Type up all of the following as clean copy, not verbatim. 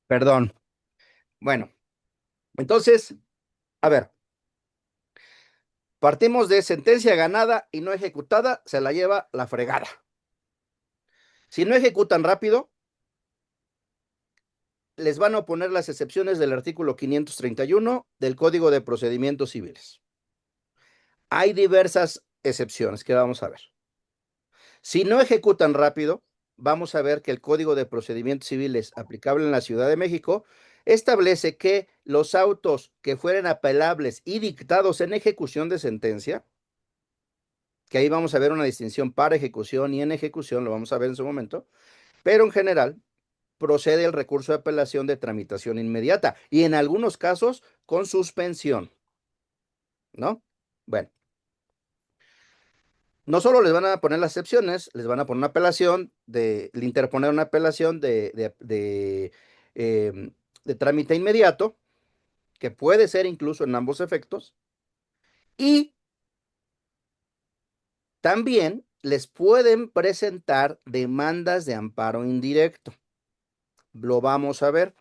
Perdón. Bueno, entonces, a ver, partimos de sentencia ganada y no ejecutada, se la lleva la fregada. Si no ejecutan rápido, les van a oponer las excepciones del artículo 531 del Código de Procedimientos Civiles. Hay diversas excepciones que vamos a ver. Si no ejecutan rápido, vamos a ver que el Código de Procedimientos Civiles aplicable en la Ciudad de México establece que los autos que fueren apelables y dictados en ejecución de sentencia, que ahí vamos a ver una distinción para ejecución y en ejecución, lo vamos a ver en su momento, pero en general procede el recurso de apelación de tramitación inmediata y en algunos casos con suspensión, ¿no? Bueno, no solo les van a poner las excepciones, les van a poner una apelación, interponer una apelación de trámite inmediato, que puede ser incluso en ambos efectos, y también les pueden presentar demandas de amparo indirecto. Lo vamos a ver.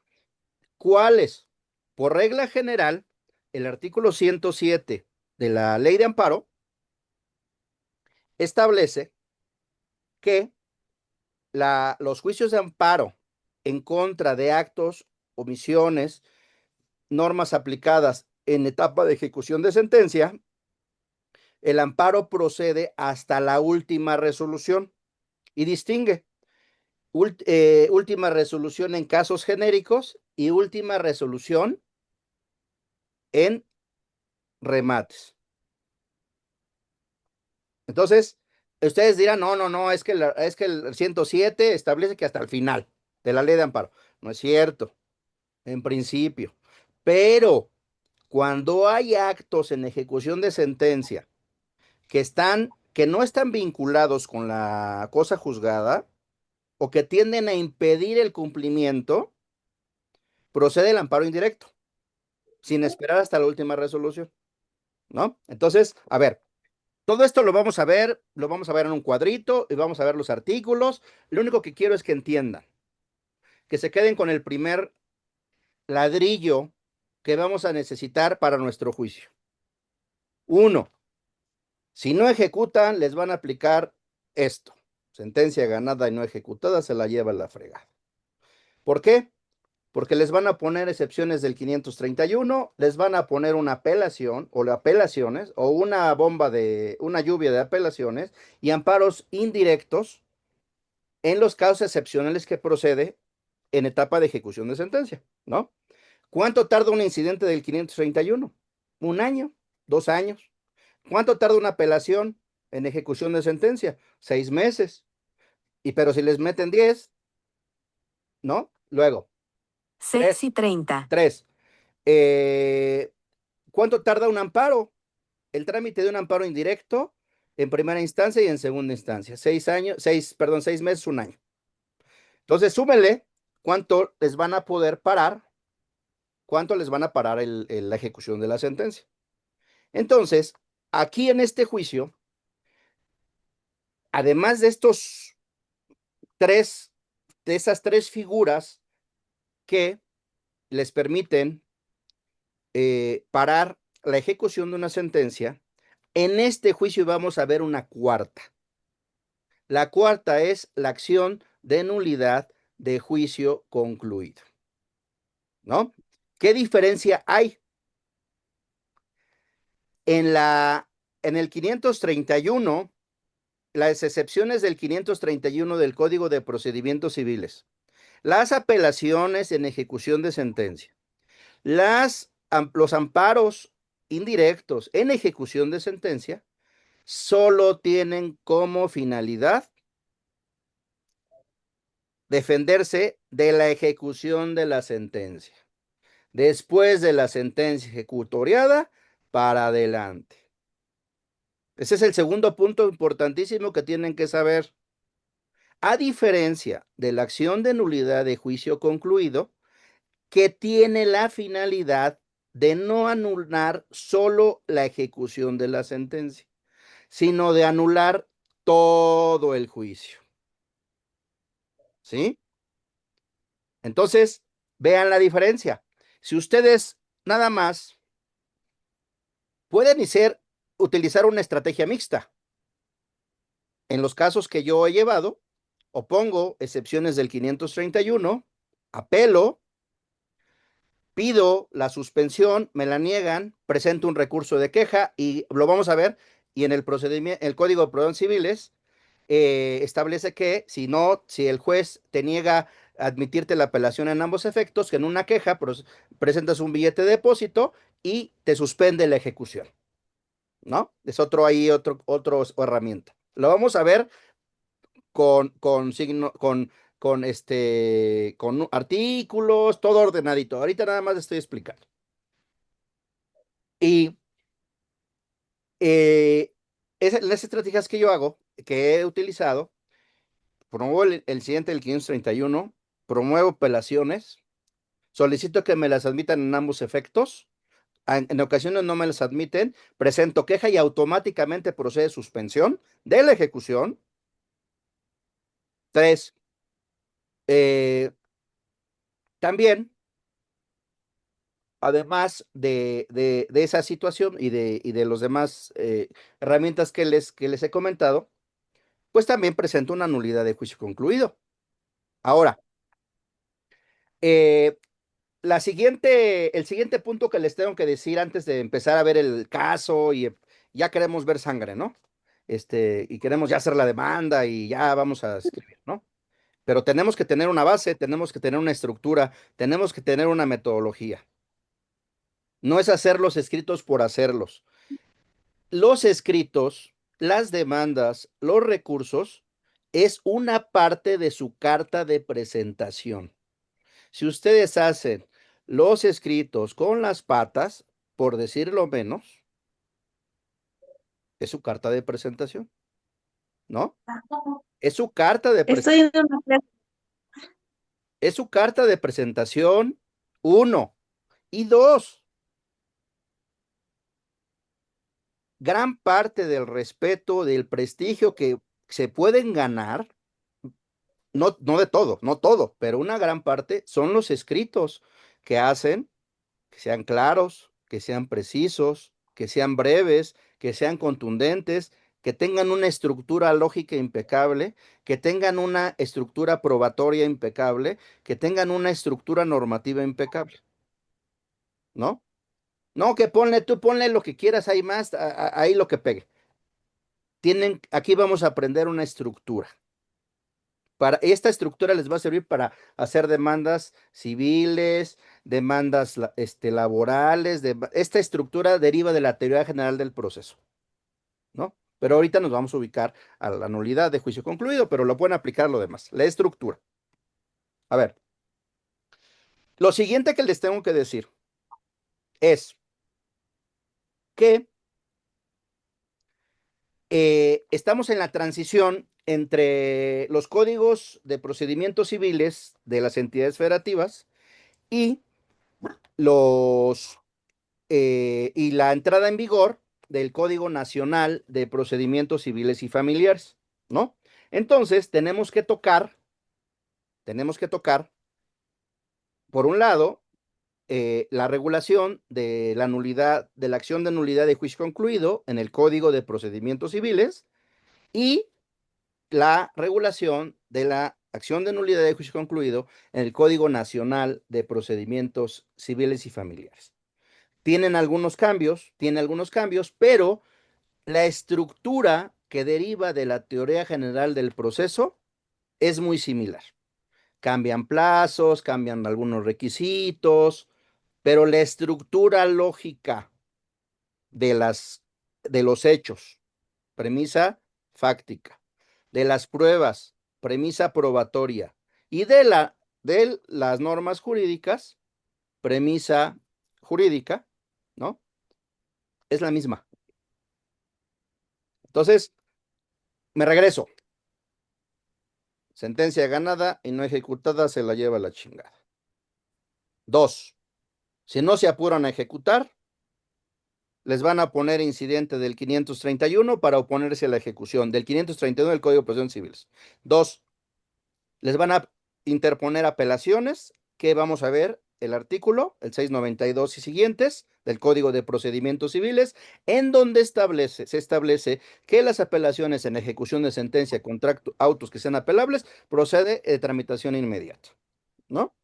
¿Cuáles? Por regla general, el artículo 107 de la Ley de Amparo establece que los juicios de amparo en contra de actos, omisiones, normas aplicadas en etapa de ejecución de sentencia, el amparo procede hasta la última resolución y distingue última resolución en casos genéricos y última resolución en remates. Entonces, ustedes dirán, no, no, no, es que el 107 establece que hasta el final de la ley de amparo. No es cierto, en principio. Pero cuando hay actos en ejecución de sentencia que no están vinculados con la cosa juzgada o que tienden a impedir el cumplimiento, procede el amparo indirecto, sin esperar hasta la última resolución, ¿no? Entonces, a ver, todo esto lo vamos a ver en un cuadrito y vamos a ver los artículos. Lo único que quiero es que entiendan, que se queden con el primer ladrillo que vamos a necesitar para nuestro juicio. Uno, si no ejecutan, les van a aplicar esto. Sentencia ganada y no ejecutada se la lleva la fregada. ¿Por qué? Porque les van a poner excepciones del 531, les van a poner una apelación o apelaciones o una lluvia de apelaciones y amparos indirectos en los casos excepcionales que procede en etapa de ejecución de sentencia, ¿no? ¿Cuánto tarda un incidente del 531? ¿Un año? ¿2 años? ¿Cuánto tarda una apelación en ejecución de sentencia? 6 meses. Pero si les meten 10, ¿no? Luego, tres. 6:30. Tres. ¿Cuánto tarda un amparo? El trámite de un amparo indirecto en primera instancia y en segunda instancia. 6 años, perdón, 6 meses, un año. Entonces, súmenle cuánto les van a poder parar, cuánto les van a parar la ejecución de la sentencia. Entonces, aquí en este juicio, además de de esas tres figuras que les permiten parar la ejecución de una sentencia, en este juicio vamos a ver una cuarta. La cuarta es la acción de nulidad de juicio concluido, ¿no? ¿Qué diferencia hay? En el 531, las excepciones del 531 del Código de Procedimientos Civiles, las apelaciones en ejecución de sentencia, los amparos indirectos en ejecución de sentencia, solo tienen como finalidad defenderse de la ejecución de la sentencia. Después de la sentencia ejecutoriada, para adelante. Ese es el segundo punto importantísimo que tienen que saber. A diferencia de la acción de nulidad de juicio concluido, que tiene la finalidad de no anular solo la ejecución de la sentencia, sino de anular todo el juicio. ¿Sí? Entonces, Vean la diferencia. Si ustedes nada más pueden utilizar una estrategia mixta. En los casos que yo he llevado, opongo excepciones del 531, apelo, pido la suspensión, me la niegan, presento un recurso de queja y lo vamos a ver. Y en el procedimiento, el Código de Procedimientos Civiles establece que si el juez te niega admitirte la apelación en ambos efectos, que en una queja presentas un billete de depósito y te suspende la ejecución, ¿no? Es otro herramienta. Lo vamos a ver con signo, con artículos, todo ordenadito. Ahorita nada más estoy explicando. Y eh, las estrategias que yo hago, que he utilizado, promuevo el siguiente, el 531, promuevo apelaciones, solicito que me las admitan en ambos efectos. En ocasiones no me las admiten, presento queja y automáticamente procede suspensión de la ejecución. Tres, eh, también, además de esa situación y de los demás herramientas que les he comentado, pues también presento una nulidad de juicio concluido. Ahora, eh, el siguiente punto que les tengo que decir antes de empezar a ver el caso y ya queremos ver sangre, ¿no? Y queremos ya hacer la demanda y ya vamos a escribir, ¿no? Pero tenemos que tener una base, tenemos que tener una estructura, tenemos que tener una metodología. No es hacer los escritos por hacerlos. Los escritos, las demandas, los recursos, es una parte de su carta de presentación. Si ustedes hacen los escritos con las patas, por decirlo menos, es su carta de presentación, ¿no? Es su carta de Estoy presentación. en una clase. Es su carta de presentación, uno. Y dos, gran parte del respeto, del prestigio que se pueden ganar, no de todo, no todo, pero una gran parte son los escritos que hacen que sean claros, que sean precisos, que sean breves, que sean contundentes, que tengan una estructura lógica impecable, que tengan una estructura probatoria impecable, que tengan una estructura normativa impecable, ¿no? No, que tú ponle lo que quieras ahí más, ahí lo que pegue. Aquí vamos a aprender una estructura. Esta estructura les va a servir para hacer demandas civiles, demandas laborales. Esta estructura deriva de la teoría general del proceso, ¿no? Pero ahorita nos vamos a ubicar a la nulidad de juicio concluido, pero lo pueden aplicar lo demás. La estructura. A ver, lo siguiente que les tengo que decir es que estamos en la transición entre los códigos de procedimientos civiles de las entidades federativas y y la entrada en vigor del Código Nacional de Procedimientos Civiles y Familiares, ¿no? Entonces, tenemos que tocar, por un lado, la regulación de la nulidad, de la acción de nulidad de juicio concluido en el Código de Procedimientos Civiles y la regulación de la acción de nulidad de juicio concluido en el Código Nacional de Procedimientos Civiles y Familiares. Tiene algunos cambios, pero la estructura que deriva de la teoría general del proceso es muy similar. Cambian plazos, cambian algunos requisitos, pero la estructura lógica de los hechos, premisa fáctica, de las pruebas, premisa probatoria, y de las normas jurídicas, premisa jurídica, ¿no? Es la misma. Entonces, me regreso. Sentencia ganada y no ejecutada se la lleva la chingada. Dos, si no se apuran a ejecutar, les van a poner incidente del 531 para oponerse a la ejecución, del 531 del Código de Procedimientos Civiles. Dos, les van a interponer apelaciones que vamos a ver el artículo, el 692 y siguientes del Código de Procedimientos Civiles, en donde se establece que las apelaciones en ejecución de sentencia contra autos que sean apelables procede de tramitación inmediata, ¿no?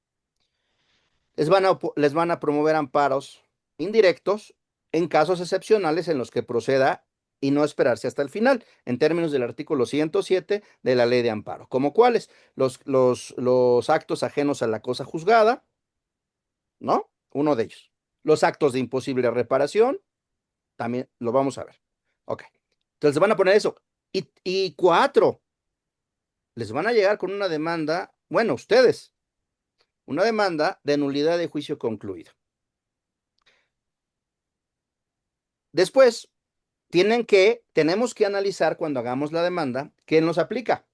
Les van a promover amparos indirectos en casos excepcionales en los que proceda y no esperarse hasta el final, en términos del artículo 107 de la Ley de Amparo, como cuáles los actos ajenos a la cosa juzgada, ¿no? Uno de ellos. Los actos de imposible reparación, también lo vamos a ver. Ok. Entonces van a poner eso. Y cuatro, les van a llegar con una demanda, bueno, ustedes, una demanda de nulidad de juicio concluido. Después, tenemos que analizar cuando hagamos la demanda qué nos aplica.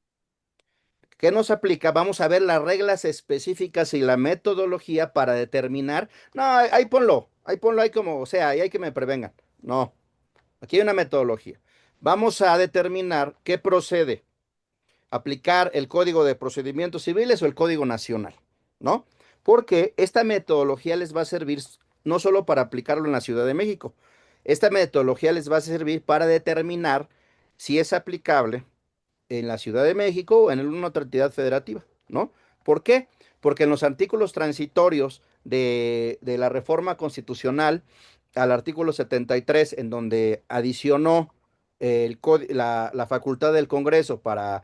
¿Qué nos aplica? Vamos a ver las reglas específicas y la metodología para determinar. No, ahí ponlo ahí como, o sea, ahí hay que me prevengan. No, aquí hay una metodología. Vamos a determinar qué procede, aplicar el Código de Procedimientos Civiles o el Código Nacional, ¿no? Porque esta metodología les va a servir no solo para aplicarlo en la Ciudad de México, esta metodología les va a servir para determinar si es aplicable en la Ciudad de México o en alguna otra entidad federativa, ¿no? ¿Por qué? Porque en los artículos transitorios de la reforma constitucional al artículo 73, en donde adicionó la facultad del Congreso para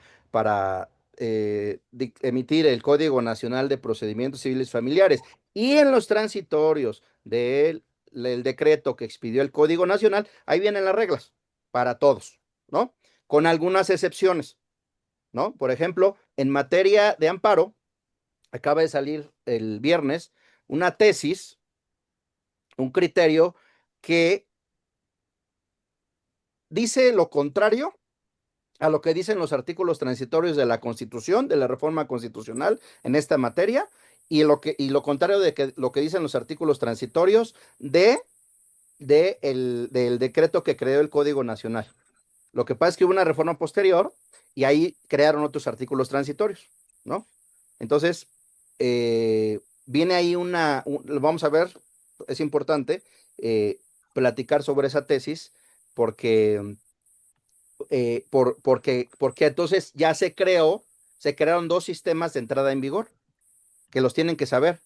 emitir el Código Nacional de Procedimientos Civiles Familiares, y en los transitorios del decreto que expidió el Código Nacional, ahí vienen las reglas para todos, ¿no? Con algunas excepciones, ¿no? Por ejemplo, en materia de amparo, acaba de salir el viernes una tesis, un criterio que dice lo contrario a lo que dicen los artículos transitorios de la Constitución, de la reforma constitucional en esta materia, y lo contrario lo que dicen los artículos transitorios del decreto que creó el Código Nacional. Lo que pasa es que hubo una reforma posterior y ahí crearon otros artículos transitorios, ¿no? Entonces, viene ahí vamos a ver, es importante platicar sobre esa tesis porque, porque entonces ya se crearon dos sistemas de entrada en vigor que los tienen que saber,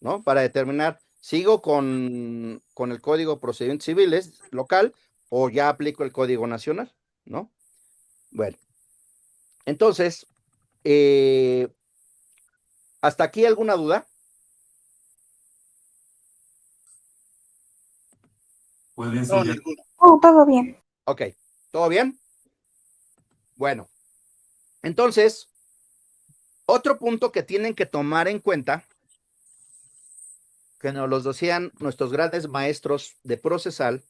¿no? Para determinar, ¿sigo con el Código de Procedimientos Civiles local o ya aplico el Código Nacional, ¿no? Bueno, entonces, eh, ¿hasta aquí alguna duda? Puede No, ser. Ninguna. Oh, todo bien. Ok, ¿todo bien? Bueno, entonces, otro punto que tienen que tomar en cuenta, que nos los decían nuestros grandes maestros de procesal,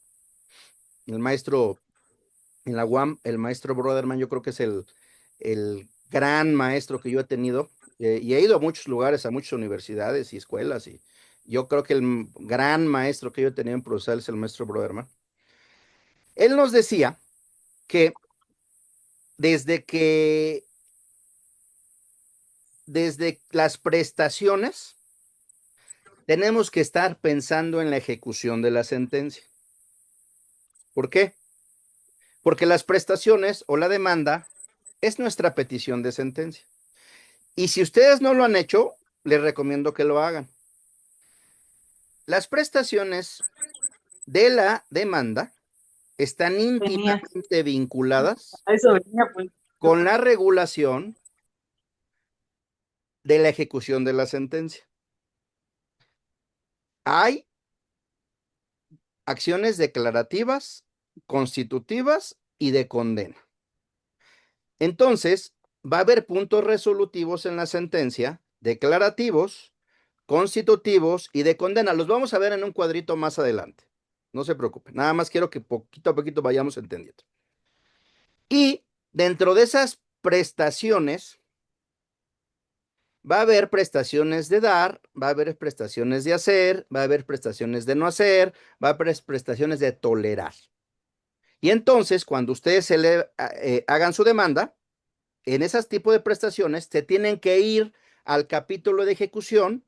el maestro en la UAM, el maestro Broderman, yo creo que es el gran maestro que yo he tenido, y he ido a muchos lugares, a muchas universidades y escuelas, y yo creo que el gran maestro que yo he tenido en procesal es el maestro Broderman. Él nos decía que desde que desde las prestaciones tenemos que estar pensando en la ejecución de la sentencia. ¿Por qué? Porque las prestaciones o la demanda es nuestra petición de sentencia. Y si ustedes no lo han hecho, les recomiendo que lo hagan. Las prestaciones de la demanda están íntimamente vinculadas con la regulación de la ejecución de la sentencia. Hay acciones declarativas, constitutivas y de condena. Entonces, va a haber puntos resolutivos en la sentencia, declarativos, constitutivos y de condena. Los vamos a ver en un cuadrito más adelante. No se preocupen, nada más quiero que poquito a poquito vayamos entendiendo. Y dentro de esas prestaciones, va a haber prestaciones de dar, va a haber prestaciones de hacer, va a haber prestaciones de no hacer, va a haber prestaciones de tolerar. Y entonces, cuando ustedes hagan su demanda, en esos tipos de prestaciones se tienen que ir al capítulo de ejecución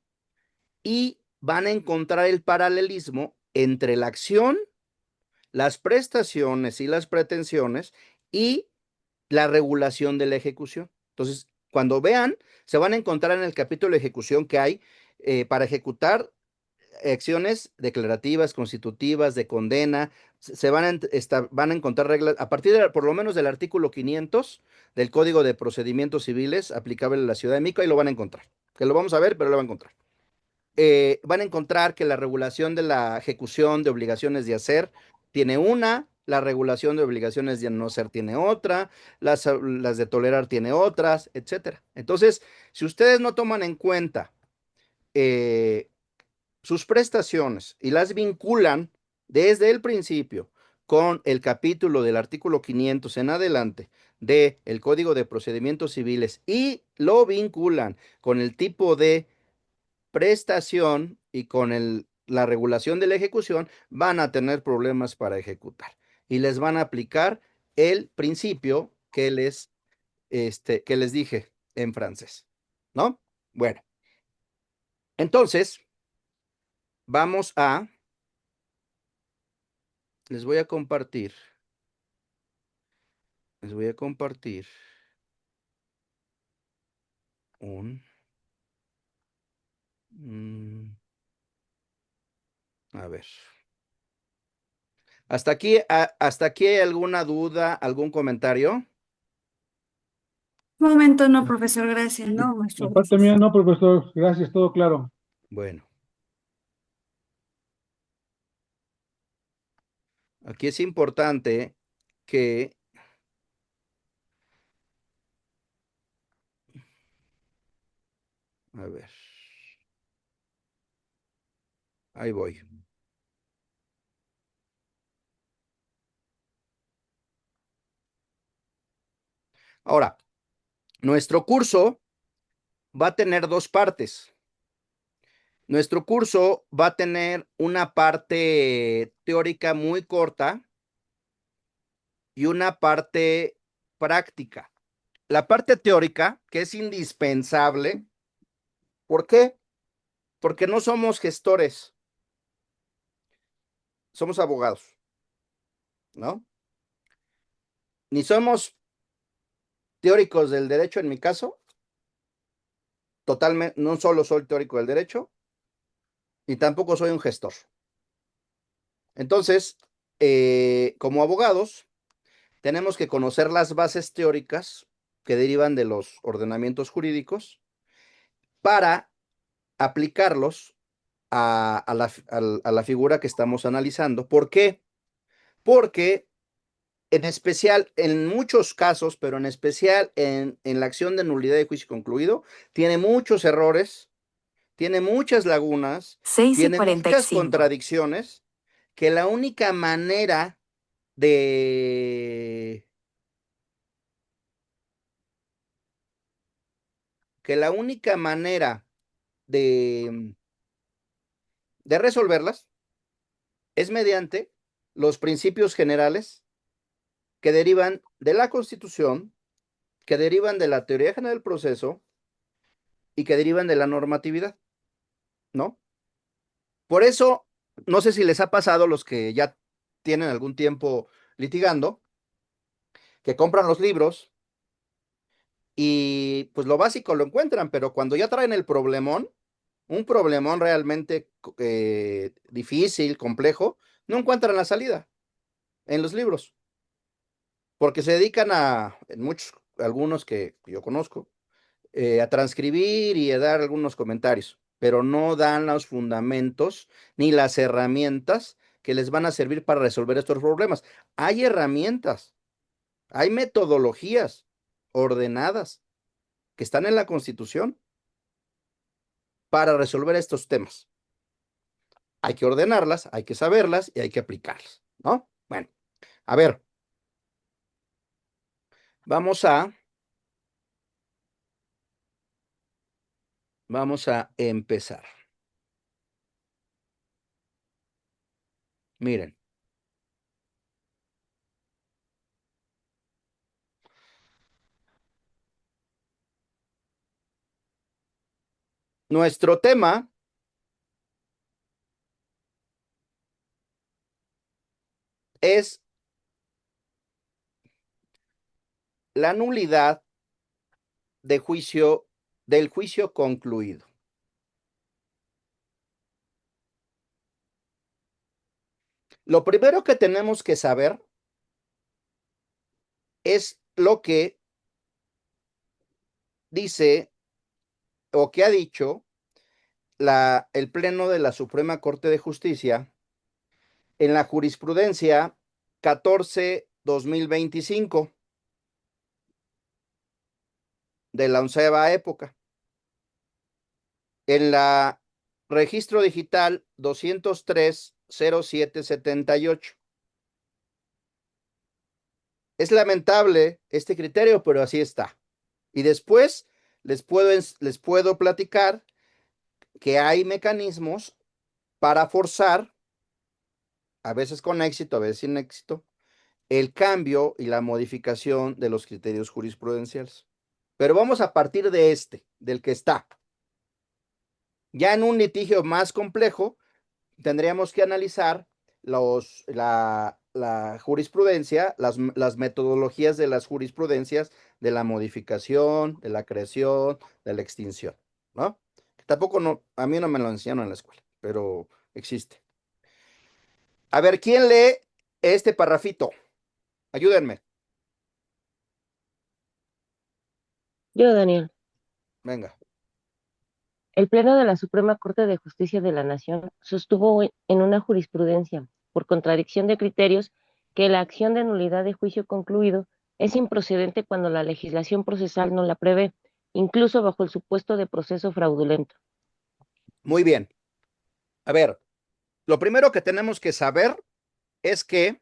y van a encontrar el paralelismo entre la acción, las prestaciones y las pretensiones y la regulación de la ejecución. Entonces, cuando vean, se van a encontrar en el capítulo de ejecución que hay para ejecutar acciones declarativas, constitutivas, de condena, se van a encontrar reglas a partir de, por lo menos del artículo 500 del Código de Procedimientos Civiles aplicable a la Ciudad de México, ahí lo van a encontrar. Que lo vamos a ver, pero lo van a encontrar. Van a encontrar que la regulación de la ejecución de obligaciones de hacer tiene una, la regulación de obligaciones de no hacer tiene otra, las de tolerar tiene otras, etcétera. Entonces, si ustedes no toman en cuenta eh, sus prestaciones y las vinculan desde el principio con el capítulo del artículo 500 en adelante del Código de Procedimientos Civiles y lo vinculan con el tipo de prestación y con la regulación de la ejecución, van a tener problemas para ejecutar y les van a aplicar el principio que les dije en francés, ¿no? Bueno, entonces vamos les voy a compartir, les voy a compartir un, mm, a ver. Hasta aquí hay alguna duda, algún comentario. Momento, no, profesor, gracias. No, La maestro, parte gracias. mía no, profesor. Gracias, todo claro. Bueno, aquí es importante que, a ver, ahí voy. Ahora, nuestro curso va a tener dos partes. Nuestro curso va a tener una parte teórica muy corta y una parte práctica. La parte teórica, que es indispensable, ¿por qué? Porque no somos gestores, somos abogados, ¿no? Ni somos teóricos del derecho, en mi caso, totalmente, no solo soy teórico del derecho, y tampoco soy un gestor. Entonces, como abogados, tenemos que conocer las bases teóricas que derivan de los ordenamientos jurídicos para aplicarlos a la figura que estamos analizando. ¿Por qué? Porque en especial, en muchos casos, pero en especial en la acción de nulidad de juicio concluido, tiene muchos errores, tiene muchas lagunas, 6 y tiene muchas 45. contradicciones, que la única manera de que la única manera de, de resolverlas es mediante los principios generales que derivan de la Constitución, que derivan de la teoría general del proceso y que derivan de la normatividad, ¿no? Por eso, no sé si les ha pasado los que ya tienen algún tiempo litigando, que compran los libros y pues lo básico lo encuentran, pero cuando ya traen el problemón, un problemón realmente difícil, complejo, no encuentran la salida en los libros, porque se dedican en muchos, algunos que yo conozco, a transcribir y a dar algunos comentarios, pero no dan los fundamentos ni las herramientas que les van a servir para resolver estos problemas. Hay herramientas, hay metodologías ordenadas que están en la Constitución para resolver estos temas. Hay que ordenarlas, hay que saberlas y hay que aplicarlas, ¿no? Bueno, a ver, vamos a, vamos a empezar. Miren, nuestro tema es la nulidad del juicio concluido. Lo primero que tenemos que saber es lo que dice o que ha dicho el Pleno de la Suprema Corte de Justicia en la jurisprudencia 14-2025 de la 11ª época. En la registro digital 203-0778. Es lamentable este criterio, pero así está. Y después les puedo platicar que hay mecanismos para forzar, a veces con éxito, a veces sin éxito, el cambio y la modificación de los criterios jurisprudenciales. Pero vamos a partir de del que está. Ya en un litigio más complejo, tendríamos que analizar la jurisprudencia, las metodologías de las jurisprudencias de la modificación, de la creación, de la extinción, ¿no? Tampoco a mí no me lo enseñaron en la escuela, pero existe. A ver, ¿quién lee este parrafito? Ayúdenme. Yo, Daniel. Venga. El Pleno de la Suprema Corte de Justicia de la Nación sostuvo en una jurisprudencia, por contradicción de criterios, que la acción de nulidad de juicio concluido es improcedente cuando la legislación procesal no la prevé, incluso bajo el supuesto de proceso fraudulento. Muy bien. A ver, lo primero que tenemos que saber es que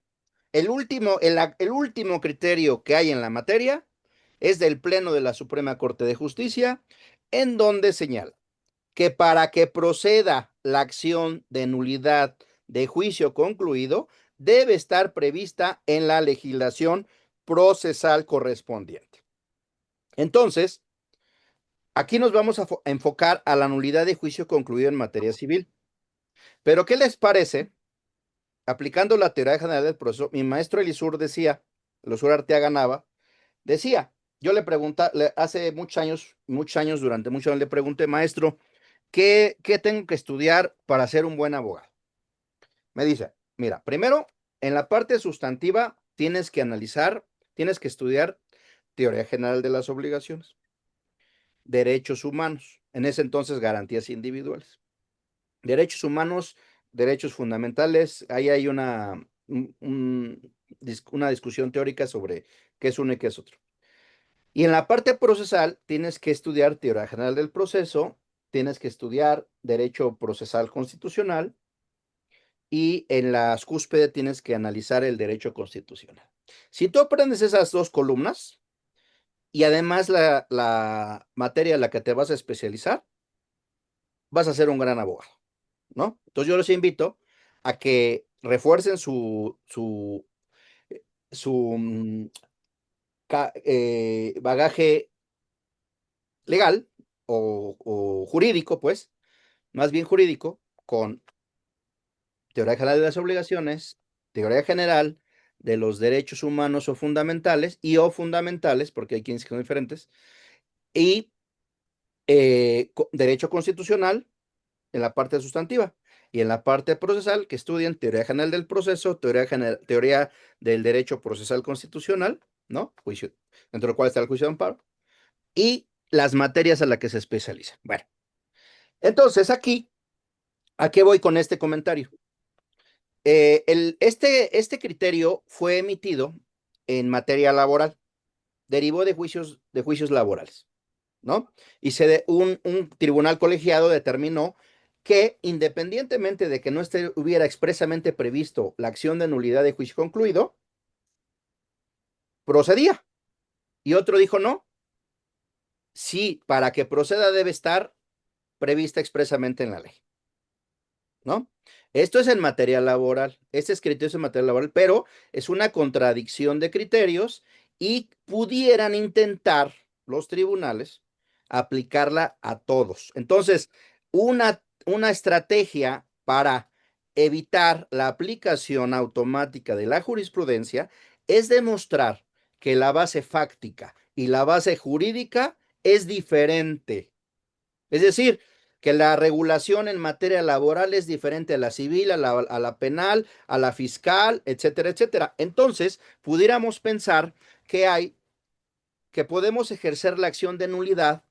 el último criterio que hay en la materia es del Pleno de la Suprema Corte de Justicia, en donde señala que para que proceda la acción de nulidad de juicio concluido, debe estar prevista en la legislación procesal correspondiente. Entonces, aquí nos vamos a enfocar a la nulidad de juicio concluido en materia civil. Pero, ¿qué les parece? Aplicando la teoría general del proceso, mi maestro Elisur Arteaga Nava, decía, yo le pregunté, hace muchos años, durante muchos años le pregunté, maestro, ¿qué tengo que estudiar para ser un buen abogado? Me dice, mira, primero, en la parte sustantiva tienes que estudiar teoría general de las obligaciones, derechos humanos, en ese entonces garantías individuales, derechos humanos, derechos fundamentales, ahí hay una discusión teórica sobre qué es uno y qué es otro. Y en la parte procesal tienes que estudiar teoría general del proceso, tienes que estudiar derecho procesal constitucional y en las cúspide tienes que analizar el derecho constitucional. Si tú aprendes esas dos columnas y además la materia en la que te vas a especializar, vas a ser un gran abogado, ¿no? Entonces yo les invito a que refuercen su bagaje legal o jurídico, pues, más bien jurídico, con teoría general de las obligaciones, teoría general de los derechos humanos o fundamentales o fundamentales, porque hay quienes son diferentes, y derecho constitucional en la parte sustantiva. Y en la parte procesal, que estudien teoría general del proceso, teoría del derecho procesal constitucional, ¿no? Juicio, dentro del cual está el juicio de amparo, y las materias a las que se especializan. Bueno, entonces ¿a qué voy con este comentario? Este criterio fue emitido en materia laboral, derivó de juicios laborales, ¿no? Y un tribunal colegiado determinó que independientemente de que no hubiera expresamente previsto la acción de nulidad de juicio concluido, procedía. Y otro dijo no, sí, para que proceda debe estar prevista expresamente en la ley, ¿no? Esto es en materia laboral, este criterio es en materia laboral, pero es una contradicción de criterios y pudieran intentar los tribunales aplicarla a todos. Entonces, una estrategia para evitar la aplicación automática de la jurisprudencia es demostrar que la base fáctica y la base jurídica es diferente. Es decir, que la regulación en materia laboral es diferente a la civil, a la penal, a la fiscal, etcétera, etcétera. Entonces, pudiéramos pensar que podemos ejercer la acción de nulidad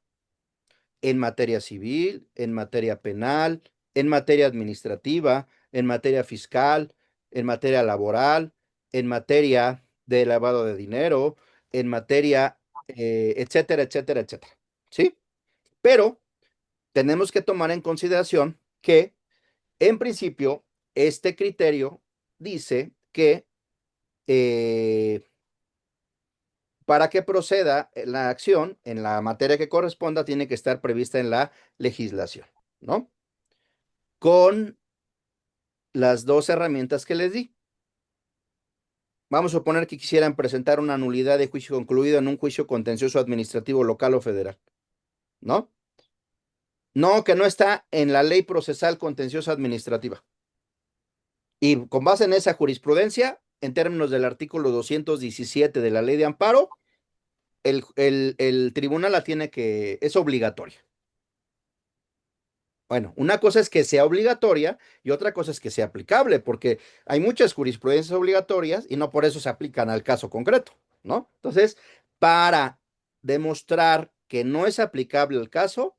en materia civil, en materia penal, en materia administrativa, en materia fiscal, en materia laboral, en materia de lavado de dinero, en materia, etcétera, etcétera, etcétera. ¿Sí? Pero tenemos que tomar en consideración que, en principio, este criterio dice que para que proceda la acción en la materia que corresponda, tiene que estar prevista en la legislación, ¿no? Con las dos herramientas que les di. Vamos a suponer que quisieran presentar una nulidad de juicio concluido en un juicio contencioso administrativo local o federal, ¿no? No, que no está en la ley procesal contenciosa administrativa. Y con base en esa jurisprudencia, en términos del artículo 217 de la ley de amparo, el tribunal la tiene que, es obligatoria. Bueno, una cosa es que sea obligatoria y otra cosa es que sea aplicable, porque hay muchas jurisprudencias obligatorias y no por eso se aplican al caso concreto, ¿no? Entonces, para demostrar que no es aplicable el caso,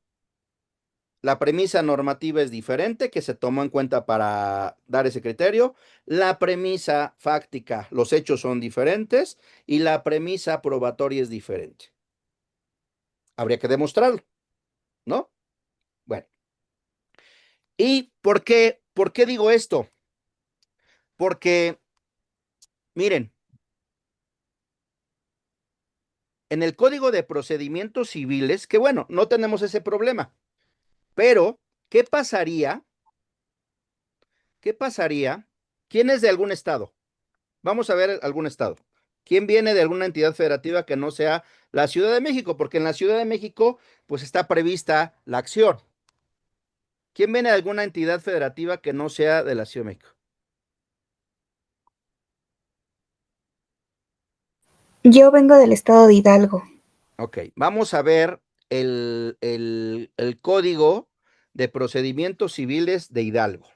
la premisa normativa es diferente, que se tomó en cuenta para dar ese criterio. La premisa fáctica, los hechos son diferentes y la premisa probatoria es diferente. Habría que demostrarlo, ¿no? Bueno. ¿Y por qué digo esto? Porque, miren, en el Código de Procedimientos Civiles, que bueno, no tenemos ese problema, pero ¿qué pasaría? ¿Qué pasaría? ¿Quién es de algún estado? Vamos a ver algún estado. ¿Quién viene de alguna entidad federativa que no sea la Ciudad de México? Porque en la Ciudad de México, pues está prevista la acción. ¿Quién viene de alguna entidad federativa que no sea de la Ciudad de México? Yo vengo del estado de Hidalgo. Ok, vamos a ver el Código de Procedimientos Civiles de Hidalgo.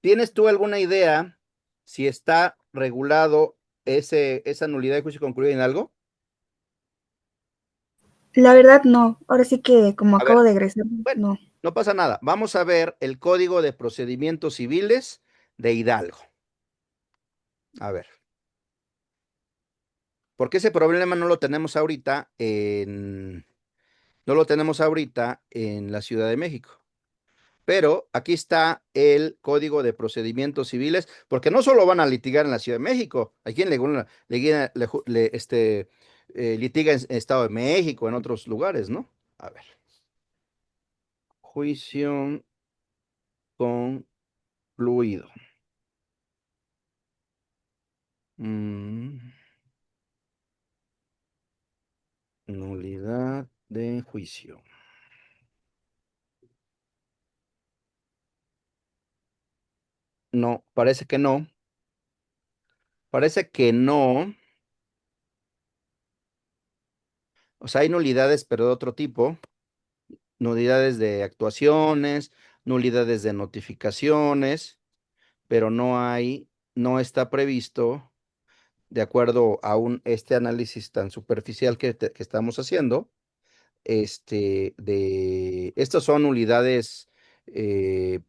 ¿Tienes tú alguna idea si está regulado esa nulidad de juicio concluido en algo? La verdad no, ahora sí que como A ver, acabo de egresar, bueno, no. no pasa nada. Vamos a ver el Código de Procedimientos Civiles de Hidalgo. A ver. Porque ese problema no lo tenemos ahorita no lo tenemos ahorita en la Ciudad de México. Pero aquí está el Código de Procedimientos Civiles, porque no solo van a litigar en la Ciudad de México, hay quien litiga en Estado de México, en otros lugares, ¿no? A ver. Juicio concluido. Nulidad de juicio. No, parece que no. Parece que no. O sea, hay nulidades, pero de otro tipo. Nulidades de actuaciones, nulidades de notificaciones, pero no está previsto, de acuerdo a este análisis tan superficial que estamos haciendo, estas son nulidades de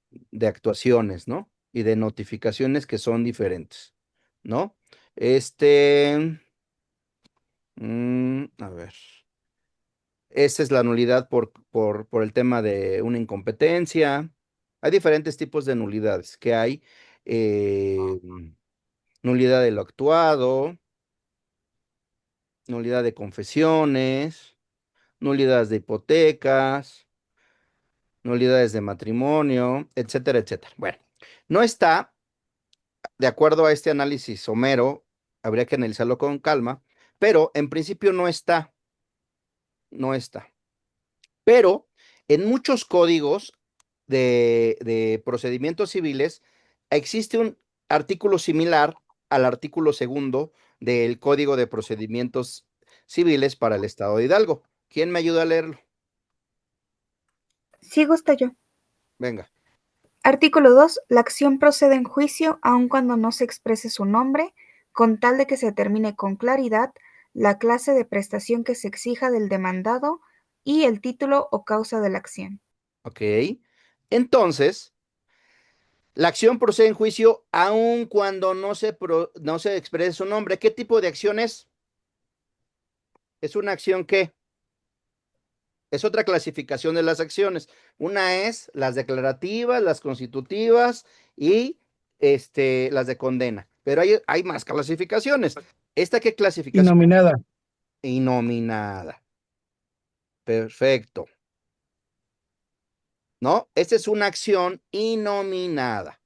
actuaciones, ¿no? Y de notificaciones que son diferentes, ¿no? A ver. Esta es la nulidad por el tema de una incompetencia. Hay diferentes tipos de nulidades que hay. Nulidad de lo actuado, nulidad de confesiones, nulidades de hipotecas, nulidades de matrimonio, etcétera, etcétera. Bueno, no está, de acuerdo a este análisis somero, habría que analizarlo con calma, pero en principio no está. Pero en muchos códigos de procedimientos civiles, existe un artículo similar al artículo segundo del Código de Procedimientos Civiles para el Estado de Hidalgo. ¿Quién me ayuda a leerlo? Sí, gusta yo. Venga. Artículo 2. La acción procede en juicio aun cuando no se exprese su nombre, con tal de que se determine con claridad la clase de prestación que se exija del demandado y el título o causa de la acción. Ok. Entonces, la acción procede en juicio aun cuando no se exprese su nombre. ¿Qué tipo de acción es? ¿Es una acción que es otra clasificación de las acciones? Una es las declarativas, las constitutivas y las de condena. Pero hay más clasificaciones. ¿Esta qué clasificación? Nominada. Innominada. Perfecto. ¿No? Esta es una acción innominada.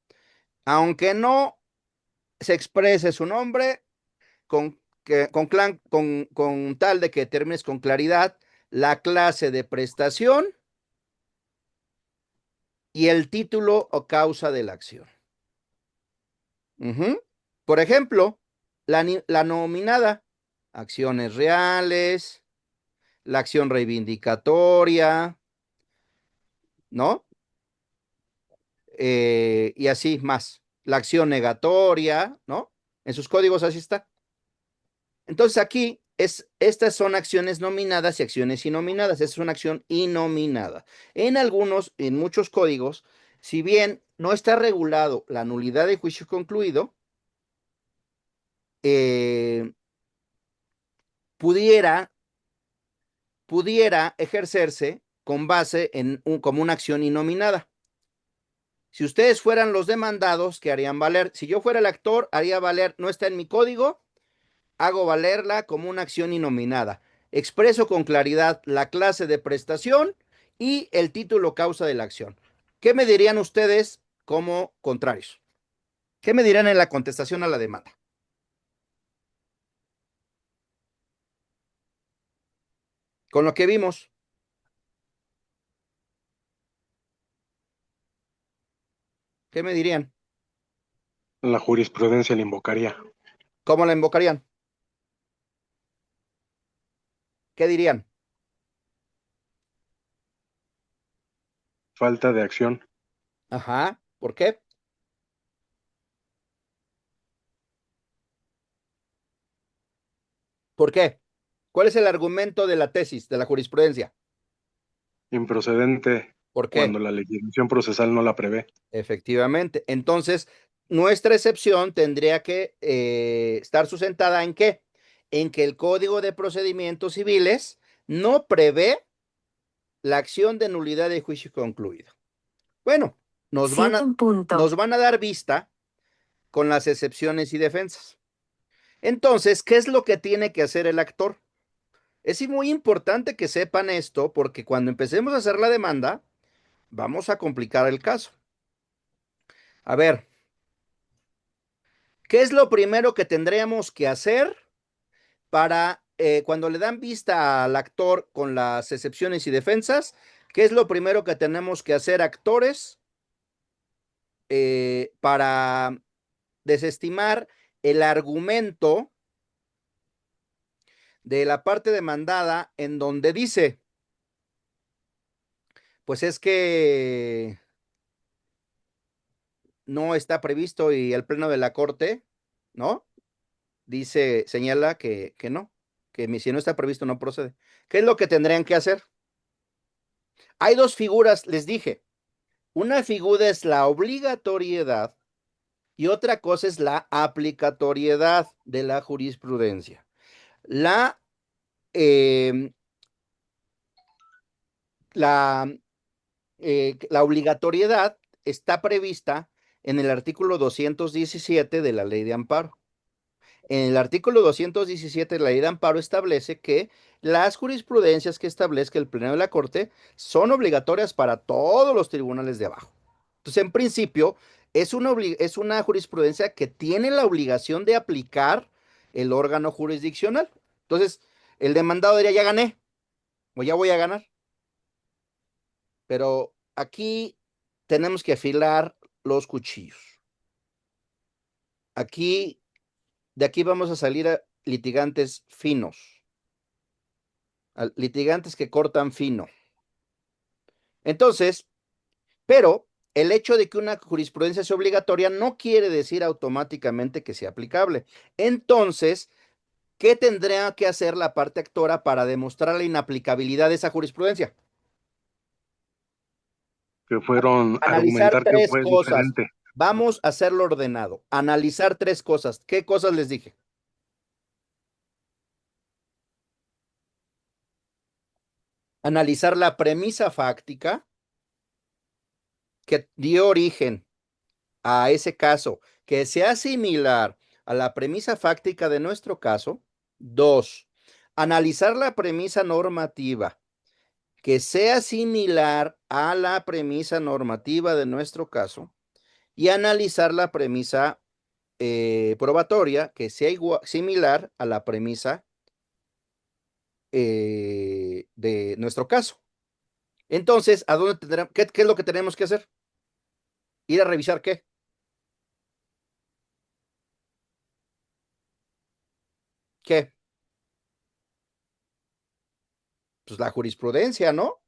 Aunque no se exprese su nombre, con tal de que determines con claridad la clase de prestación y el título o causa de la acción. Por ejemplo, la nominada, acciones reales, la acción reivindicatoria, ¿no? Y así más. La acción negatoria, ¿no? En sus códigos así está. Entonces aquí estas son acciones nominadas y acciones innominadas. Esta es una acción innominada. En muchos códigos, si bien no está regulado la nulidad de juicio concluido, eh, pudiera ejercerse con base como una acción innominada. Si ustedes fueran los demandados, ¿qué harían valer? Si yo fuera el actor, haría valer, no está en mi código, hago valerla como una acción innominada. Expreso con claridad la clase de prestación y el título causa de la acción. ¿Qué me dirían ustedes como contrarios? ¿Qué me dirán en la contestación a la demanda? Con lo que vimos, ¿qué me dirían? La jurisprudencia la invocaría. ¿Cómo la invocarían? ¿Qué dirían? Falta de acción. Ajá, ¿por qué? ¿Por qué? ¿Cuál es el argumento de la tesis, de la jurisprudencia? Improcedente ¿Por qué? cuando la legislación procesal no la prevé. Efectivamente. Entonces, nuestra excepción tendría que estar sustentada en qué? En que el Código de Procedimientos Civiles no prevé la acción de nulidad de juicio concluido. Bueno, nos van a dar vista con las excepciones y defensas. Entonces, ¿qué es lo que tiene que hacer el actor? Es muy importante que sepan esto porque cuando empecemos a hacer la demanda, vamos a complicar el caso. A ver, ¿qué es lo primero que tendríamos que hacer para cuando le dan vista al actor con las excepciones y defensas? ¿Qué es lo primero que tenemos que hacer, actores, para desestimar el argumento de la parte demandada en donde dice, pues es que no está previsto y el pleno de la corte, ¿no? Dice, señala que no, que si no está previsto no procede. ¿Qué es lo que tendrían que hacer? Hay dos figuras, les dije. Una figura es la obligatoriedad y otra cosa es la aplicatoriedad de la jurisprudencia. La, eh, la, la obligatoriedad está prevista en el artículo 217 de la Ley de Amparo. En el artículo 217 de la Ley de Amparo establece que las jurisprudencias que establezca el Pleno de la Corte son obligatorias para todos los tribunales de abajo. Entonces, en principio, es una jurisprudencia que tiene la obligación de aplicar el órgano jurisdiccional. Entonces, el demandado diría, ya gané, o ya voy a ganar. Pero aquí tenemos que afilar los cuchillos. Aquí, de aquí vamos a salir a litigantes finos, a litigantes que cortan fino. Entonces, pero el hecho de que una jurisprudencia sea obligatoria no quiere decir automáticamente que sea aplicable. Entonces, ¿qué tendría que hacer la parte actora para demostrar la inaplicabilidad de esa jurisprudencia? Que fueron Analizar argumentar que tres fue cosas. diferente. Vamos a hacerlo ordenado. Analizar tres cosas. ¿Qué cosas les dije? Analizar la premisa fáctica que dio origen a ese caso, que sea similar a la premisa fáctica de nuestro caso. Dos, analizar la premisa normativa que sea similar a la premisa normativa de nuestro caso y analizar la premisa probatoria que sea similar a la premisa de nuestro caso. Entonces, ¿a dónde tendremos, qué es lo que tenemos que hacer? Ir a revisar qué. ¿Qué? Pues la jurisprudencia, ¿no?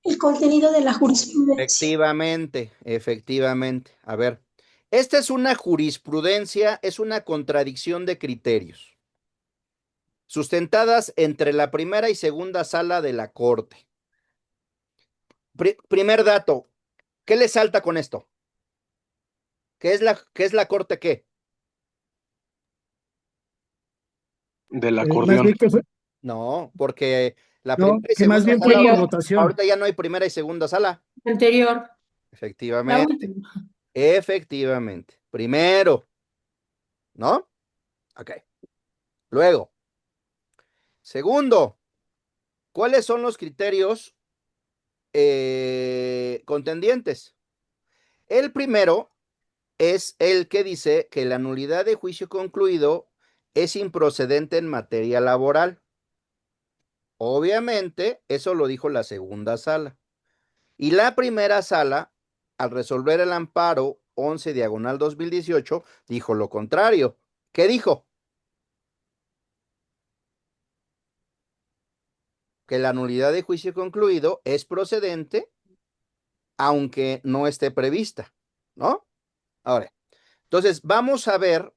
El contenido de la jurisprudencia. Efectivamente, efectivamente. A ver, esta es una jurisprudencia, es una contradicción de criterios, sustentadas entre la primera y segunda sala de la Corte. Primer dato, ¿qué le salta con esto? ¿Qué es la Corte qué? Del Más acordeón. bien que fue, No, porque la no, primera y que más segunda bien fue sala, por Anterior. votación. ahorita ya no hay primera y segunda sala. Anterior. La Efectivamente, última. efectivamente. Primero, ¿no? Ok. Luego, segundo, ¿cuáles son los criterios contendientes? El primero es el que dice que la nulidad de juicio concluido es improcedente en materia laboral. Obviamente, eso lo dijo la segunda sala. Y la primera sala, al resolver el amparo 11 diagonal 2018, dijo lo contrario. ¿Qué dijo? Que la nulidad de juicio concluido es procedente, aunque no esté prevista, ¿no? Ahora, entonces vamos a ver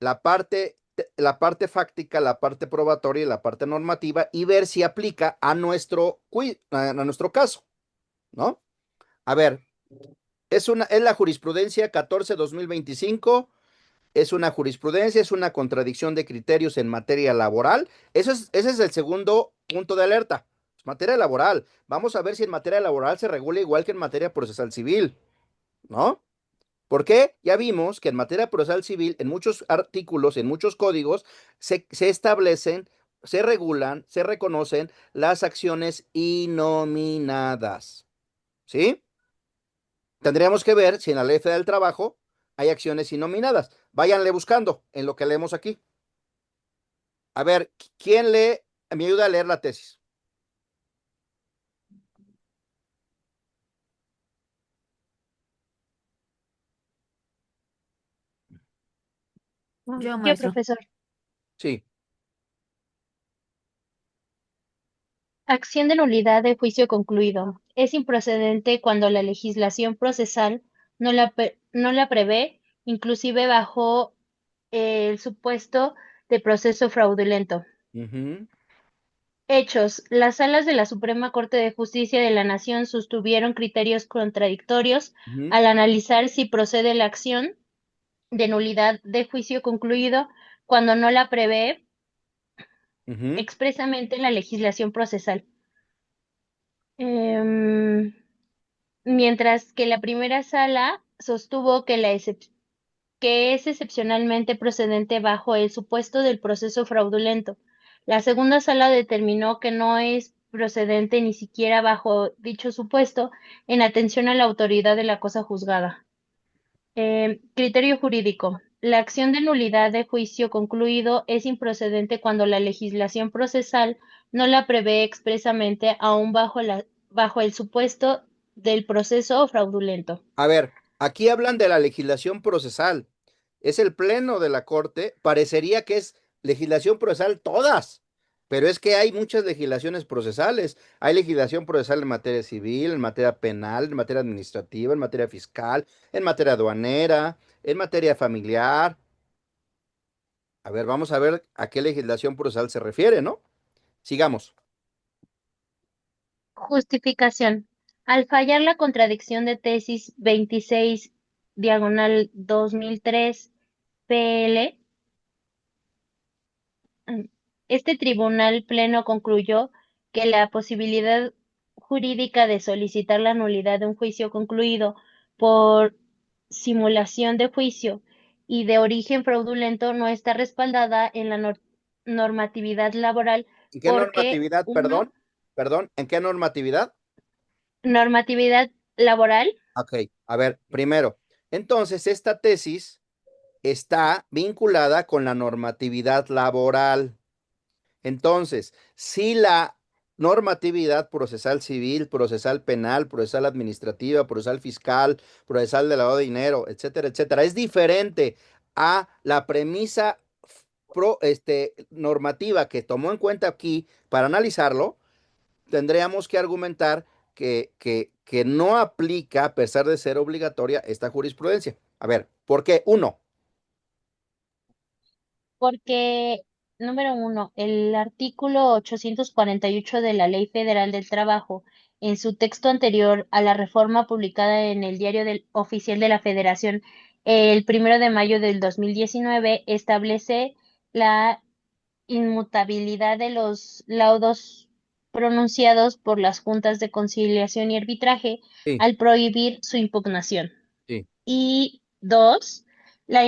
la parte fáctica, la parte probatoria y la parte normativa y ver si aplica a nuestro caso, ¿no? A ver, es la jurisprudencia 14-2025, es una jurisprudencia, es una contradicción de criterios en materia laboral. Ese es el segundo punto de alerta. Es materia laboral. Vamos a ver si en materia laboral se regula igual que en materia procesal civil, ¿no? ¿Por qué? Ya vimos que en materia procesal civil, en muchos artículos, en muchos códigos, se establecen, se regulan, se reconocen las acciones innominadas. ¿Sí? Tendríamos que ver si en la Ley Federal del Trabajo hay acciones innominadas. Váyanle buscando en lo que leemos aquí. A ver, ¿quién lee? Me ayuda a leer la tesis. Yo, Yo, maestro. profesor. Sí. Acción de nulidad de juicio concluido. Es improcedente cuando la legislación procesal no la prevé, inclusive bajo el supuesto de proceso fraudulento. Ujú, Hechos. Las salas de la Suprema Corte de Justicia de la Nación sostuvieron criterios contradictorios ujú, al analizar si procede la acción de nulidad de juicio concluido cuando no la prevé ujú, expresamente la legislación procesal. Em, Mientras que la primera sala sostuvo que, que es excepcionalmente procedente bajo el supuesto del proceso fraudulento. La segunda sala determinó que no es procedente ni siquiera bajo dicho supuesto en atención a la autoridad de la cosa juzgada. Criterio jurídico. La acción de nulidad de juicio concluido es improcedente cuando la legislación procesal no la prevé expresamente, aún bajo el supuesto del proceso fraudulento. A ver, aquí hablan de la legislación procesal. Es el pleno de la Corte, parecería que es legislación procesal todas, pero es que hay muchas legislaciones procesales. Hay legislación procesal en materia civil, en materia penal, en materia administrativa, en materia fiscal, en materia aduanera, en materia familiar. A ver, vamos a ver a qué legislación procesal se refiere, ¿no? Sigamos. Justificación. Al fallar la contradicción de tesis 26 diagonal 2003 PL, este tribunal pleno concluyó que la posibilidad jurídica de solicitar la nulidad de un juicio concluido por simulación de juicio y de origen fraudulento no está respaldada en la normatividad laboral ¿En qué porque normatividad, uno, perdón, en qué normatividad? normatividad laboral. Ok, a ver, primero, entonces esta tesis está vinculada con la normatividad laboral. Entonces, si la normatividad procesal civil, procesal penal, procesal administrativa, procesal fiscal, procesal de lavado de dinero, etcétera, etcétera, es diferente a la premisa normativa que tomó en cuenta aquí para analizarlo, tendríamos que argumentar que no aplica, a pesar de ser obligatoria, esta jurisprudencia. A ver, ¿por qué? Uno, Porque, número uno, el artículo 848 de la Ley Federal del Trabajo, en su texto anterior a la reforma publicada en el Diario Oficial de la Federación el 1 de mayo del 2019, establece la inmutabilidad de los laudos pronunciados por las juntas de conciliación y arbitraje sí, al prohibir su impugnación. sí, Y dos, la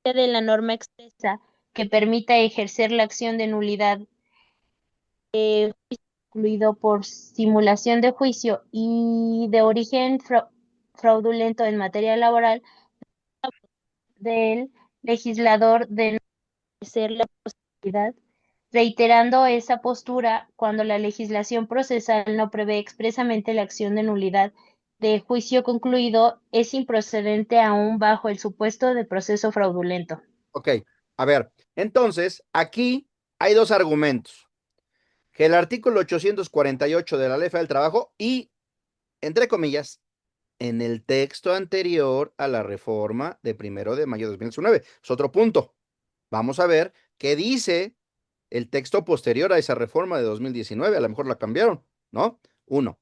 de la norma expresa que permita ejercer la acción de nulidad incluido por simulación de juicio y de origen fraudulento en materia laboral del legislador de no ejercer la posibilidad, reiterando esa postura cuando la legislación procesal no prevé expresamente la acción de nulidad de juicio concluido, es improcedente aún bajo el supuesto de proceso fraudulento. ok. A ver, entonces, aquí hay dos argumentos. Que el artículo 848 de la Ley Federal del Trabajo y, entre comillas, en el texto anterior a la reforma de 1 de mayo de 2019. Es otro punto. Vamos a ver qué dice el texto posterior a esa reforma de 2019. A lo mejor la cambiaron, ¿no? Uno,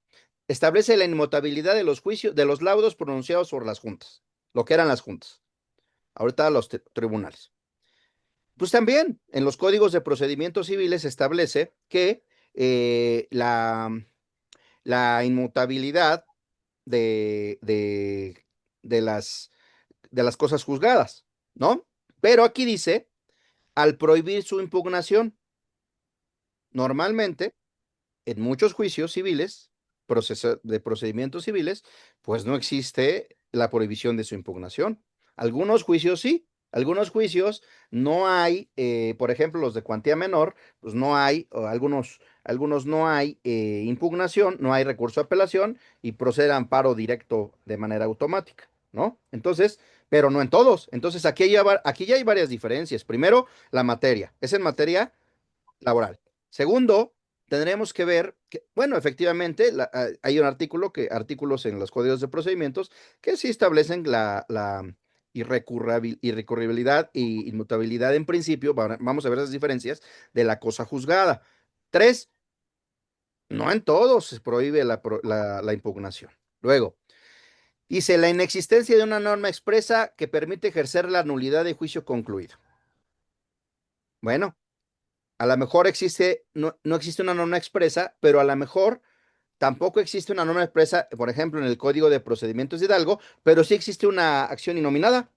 establece la inmutabilidad de los juicios, de los laudos pronunciados por las juntas, lo que eran las juntas. Ahorita los tribunales. Pues también en los códigos de procedimientos civiles se establece que la inmutabilidad de, de, de las cosas juzgadas, ¿no? Pero aquí dice, al prohibir su impugnación, normalmente, en muchos juicios civiles, de procedimientos civiles, pues no existe la prohibición de su impugnación. Algunos juicios sí, algunos juicios no hay, por ejemplo, los de cuantía menor, pues no hay, o algunos no hay impugnación, no hay recurso a apelación y procede a amparo directo de manera automática, ¿no? Entonces, pero no en todos. Entonces, aquí ya hay varias diferencias. Primero, la materia, es en materia laboral. Segundo, tendremos que ver que, bueno, efectivamente, hay artículos en los códigos de procedimientos que sí establecen la irrecurribilidad y inmutabilidad en principio. Vamos a ver esas diferencias de la cosa juzgada. Tres, no en todos se prohíbe la impugnación. Luego, dice la inexistencia de una norma expresa que permite ejercer la nulidad de juicio concluido. Bueno, a lo mejor no existe una norma expresa, pero a lo mejor tampoco existe una norma expresa, por ejemplo, en el Código de Procedimientos de Hidalgo, pero sí existe una acción innominada.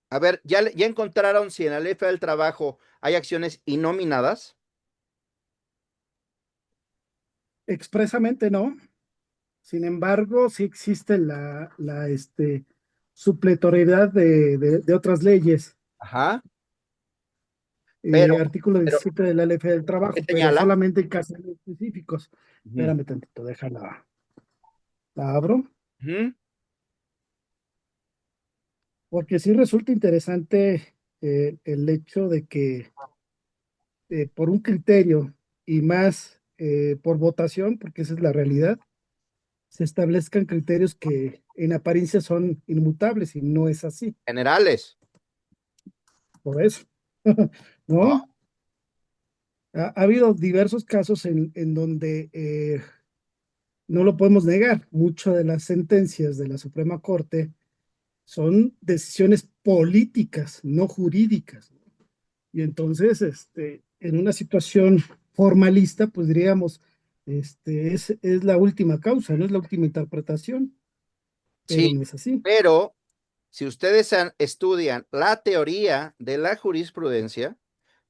A ver, ¿ya encontraron si en la Ley Federal del Trabajo hay acciones innominadas? Expresamente no. Sin embargo, sí existe supletoriedad de otras leyes. Ajá, pero, Artículo pero, 17 de la Ley Federal del ¿qué Trabajo, pero señala? solamente en casos específicos. Ujú. Espérame tantito, déjala. La abro, Ujú. porque sí resulta interesante el hecho de que por un criterio y más por votación, porque esa es la realidad, se establezcan criterios que en apariencia son inmutables y no es así. Generales, Por eso, ¿no? ¿no? Ha habido diversos casos en donde no lo podemos negar. Muchas de las sentencias de la Suprema Corte son decisiones políticas, no jurídicas. Y entonces, en una situación formalista, pues diríamos, es la última causa, no es la última interpretación, pero Sí, no es así. pero si ustedes estudian la teoría de la jurisprudencia,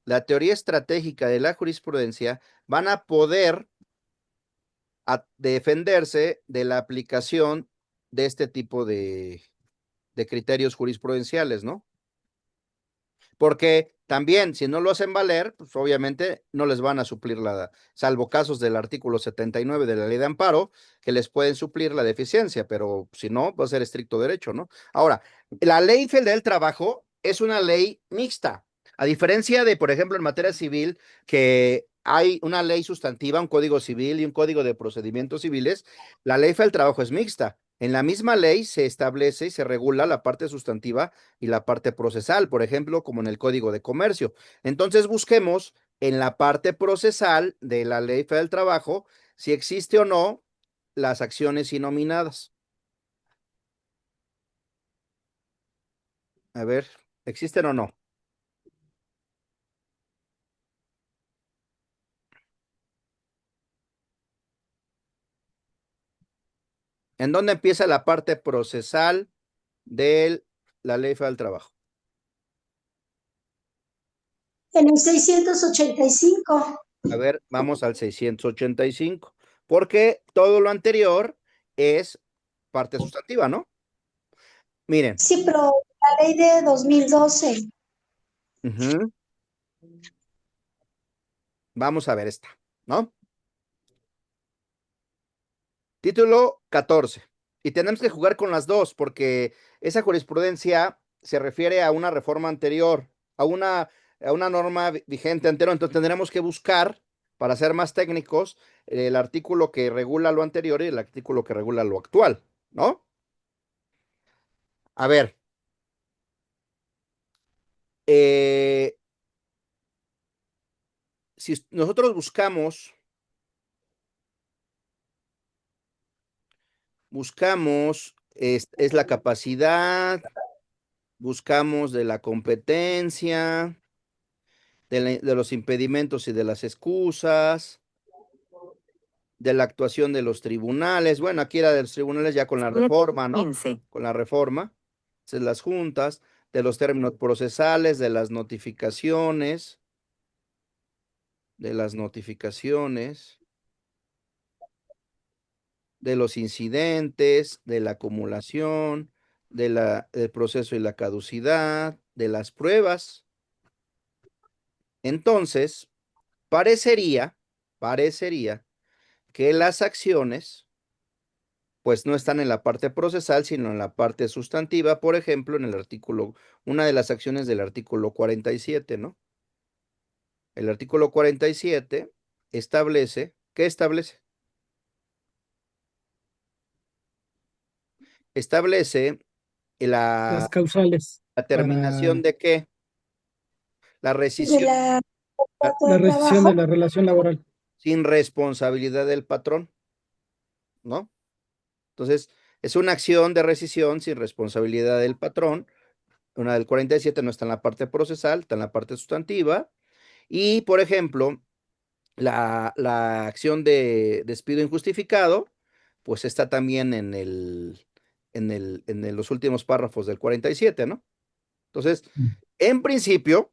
la teoría estratégica de la jurisprudencia, van a poder defenderse de la aplicación de este tipo de criterios jurisprudenciales, ¿no? Porque también, si no lo hacen valer, pues obviamente no les van a suplir salvo casos del artículo 79 de la ley de amparo, que les pueden suplir la deficiencia, pero si no, va a ser estricto derecho, ¿no? Ahora, la ley federal del trabajo es una ley mixta, a diferencia de, por ejemplo, en materia civil, que hay una ley sustantiva, un código civil y un código de procedimientos civiles, la ley federal del trabajo es mixta. En la misma ley se establece y se regula la parte sustantiva y la parte procesal, por ejemplo, como en el Código de Comercio. Entonces busquemos en la parte procesal de la Ley Federal del Trabajo si existe o no las acciones innominadas. A ver, ¿existen o no? ¿En dónde empieza la parte procesal de la Ley Federal del Trabajo? En el 685. A ver, vamos al 685, porque todo lo anterior es parte sustantiva, ¿no? Miren, Sí, pero la ley de 2012. ujú, vamos a ver esta, ¿no? Título 14. Y tenemos que jugar con las dos, porque esa jurisprudencia se refiere a una reforma anterior, a una norma vigente anterior. Entonces tendremos que buscar, para ser más técnicos, el artículo que regula lo anterior y el artículo que regula lo actual, ¿no? A ver, eh, si nosotros buscamos, es la capacidad, buscamos de la competencia, de los impedimentos y de las excusas, de la actuación de los tribunales. Bueno, aquí era de los tribunales ya con la reforma, ¿no? 15. Con la reforma, de las juntas, de los términos procesales, de las notificaciones, de los incidentes, de la acumulación, del proceso y la caducidad, de las pruebas. Entonces, parecería que las acciones pues no están en la parte procesal, sino en la parte sustantiva, por ejemplo, en el artículo, una de las acciones del artículo 47, ¿no? El artículo 47 establece, ¿qué establece? Establece Las la, causales la para terminación de qué? La De rescisión la la de rescisión de trabajo. la relación laboral. sin responsabilidad del patrón, ¿no? Entonces, es una acción de rescisión sin responsabilidad del patrón. Una del 47 no está en la parte procesal, está en la parte sustantiva. Y, por ejemplo, la acción de despido injustificado, pues está también en los últimos párrafos del 47, ¿no? Entonces, en principio,